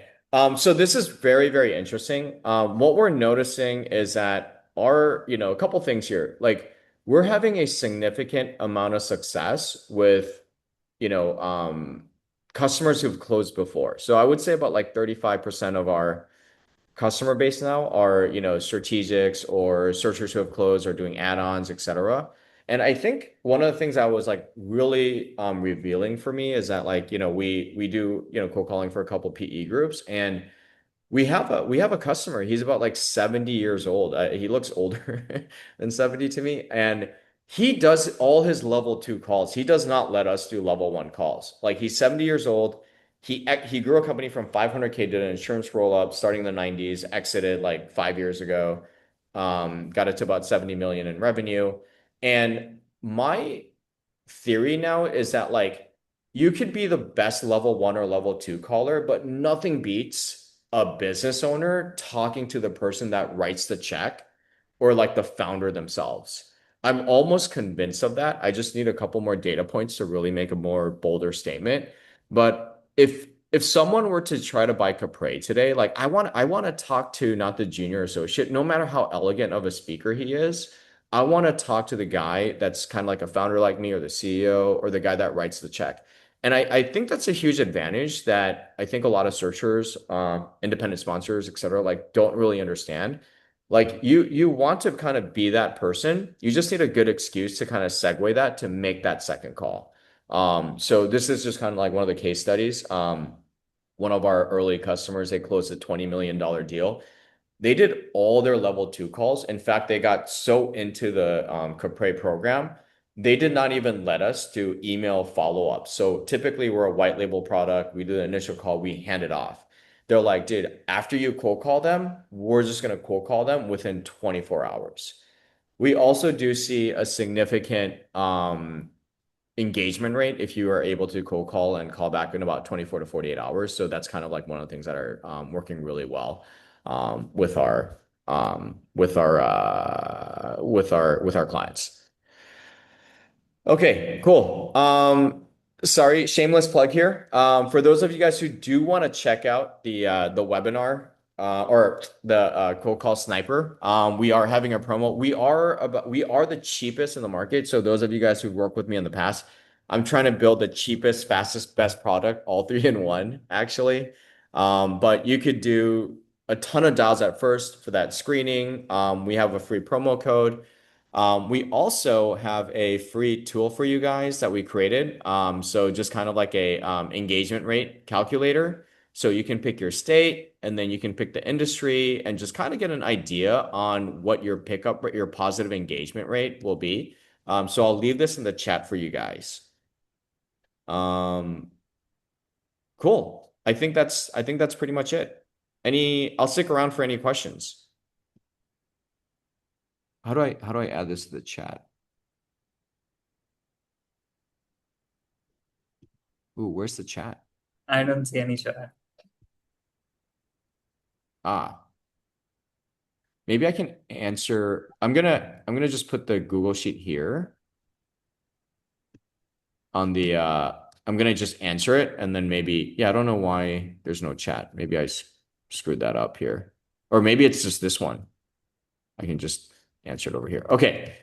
A: So this is very, very interesting. What we're noticing is that a couple things here. Like we're having a significant amount of success with, you know, um, customers who've closed before. So I would say about like 35% of our customer base now are, strategics or searchers who have closed or doing add-ons, etc. And I think one of the things that was like really revealing for me is that like, we do, cold calling for a couple PE groups and we have a customer. He's about like 70 years old. He looks older than 70 to me. And he does all his level two calls. He does not let us do level one calls. Like he's 70 years old. He grew a company from 500K, did an insurance roll up starting in the 90s, exited like 5 years ago, got it to about 70 million in revenue. And my theory now is that like you could be the best level one or level two caller, but nothing beats a business owner talking to the person that writes the check or like the founder themselves. I'm almost convinced of that. I just need a couple more data points to really make a more bolder statement. But if someone were to try to buy Capre today, like I want to talk to not the junior associate, no matter how elegant of a speaker he is. I want to talk to the guy that's kind of like a founder like me or the CEO or the guy that writes the check. And I think that's a huge advantage that I think a lot of searchers, independent sponsors, et cetera, like don't really understand. Like you want to kind of be that person. You just need a good excuse to kind of segue that to make that second call. So this is just kind of like one of the case studies. One of our early customers, they closed a $20 million deal. They did all their level two calls. In fact, they got so into the Capre program, they did not even let us do email follow-up. So typically we're a white label product. We do the initial call, we hand it off. They're like, dude, after you cold call them, we're just going to cold call them within 24 hours. We also do see a significant engagement rate if you are able to cold call and call back in about 24 to 48 hours. So that's kind of like one of the things that are working really well with our clients. Okay, cool. Sorry, shameless plug here. For those of you guys who do want to check out the webinar or the cold call sniper, we are having a promo. We are the cheapest in the market. So those of you guys who've worked with me in the past, I'm trying to build the cheapest, fastest, best product, all three in one, actually. But you could do a ton of dials at first for that screening. We have a free promo code. We also have a free tool for you guys that we created. So just kind of like a engagement rate calculator. So you can pick your state and then you can pick the industry and just kind of get an idea on what your positive engagement rate will be. So I'll leave this in the chat for you guys. Um, cool. I think that's pretty much it. I'll stick around for any questions. How do I add this to the chat? Ooh, where's the chat?
B: I don't see any chat.
A: Ah, maybe I can answer. I'm gonna just put the Google Sheet here on the I'm gonna just answer it and then maybe yeah, I don't know why there's no chat. Maybe I screwed that up here. Or maybe it's just this one. I can just answer it over here. Okay.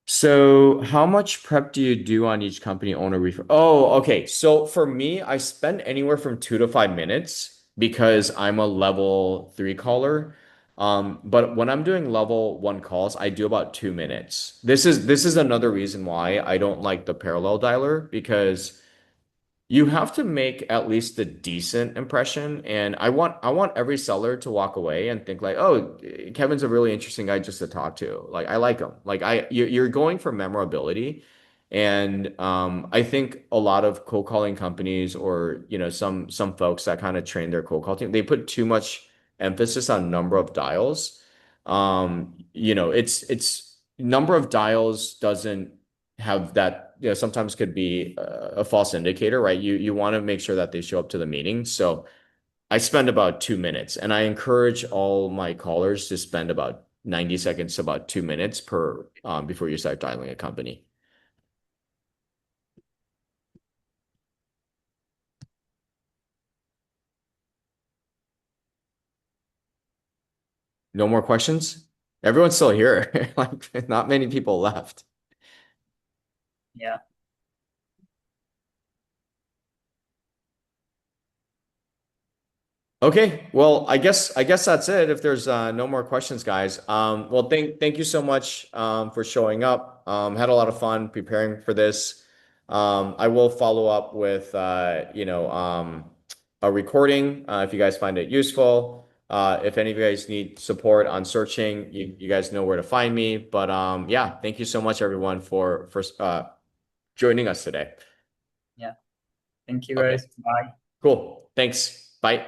A: So how much prep do you do on each company owner refer? Oh, okay. So for me, I spend anywhere from 2 to 5 minutes because I'm a level three caller. But when I'm doing level one calls, I do about 2 minutes. This is another reason why I don't like the parallel dialer because you have to make at least a decent impression. And I want every seller to walk away and think like, oh, Kevin's a really interesting guy just to talk to. Like I like him. Like you're going for memorability. And I think a lot of cold calling companies or some folks that kind of train their cold call team, they put too much emphasis on number of dials. It's number of dials doesn't have that, sometimes could be a false indicator, right? You want to make sure that they show up to the meeting. So I spend about 2 minutes and I encourage all my callers to spend about 90 seconds to about 2 minutes per before you start dialing a company. No more questions? Everyone's still here. Like not many people left.
B: Yeah.
A: Okay, well, I guess that's it. If there's no more questions, guys. Well, thank you so much for showing up. Had a lot of fun preparing for this. I will follow up with a recording if you guys find it useful. If any of you guys need support on searching, you guys know where to find me. But yeah, thank you so much, everyone, for joining us today.
B: Yeah. Thank you
A: Okay,
B: guys. Bye.
A: cool. Thanks. Bye.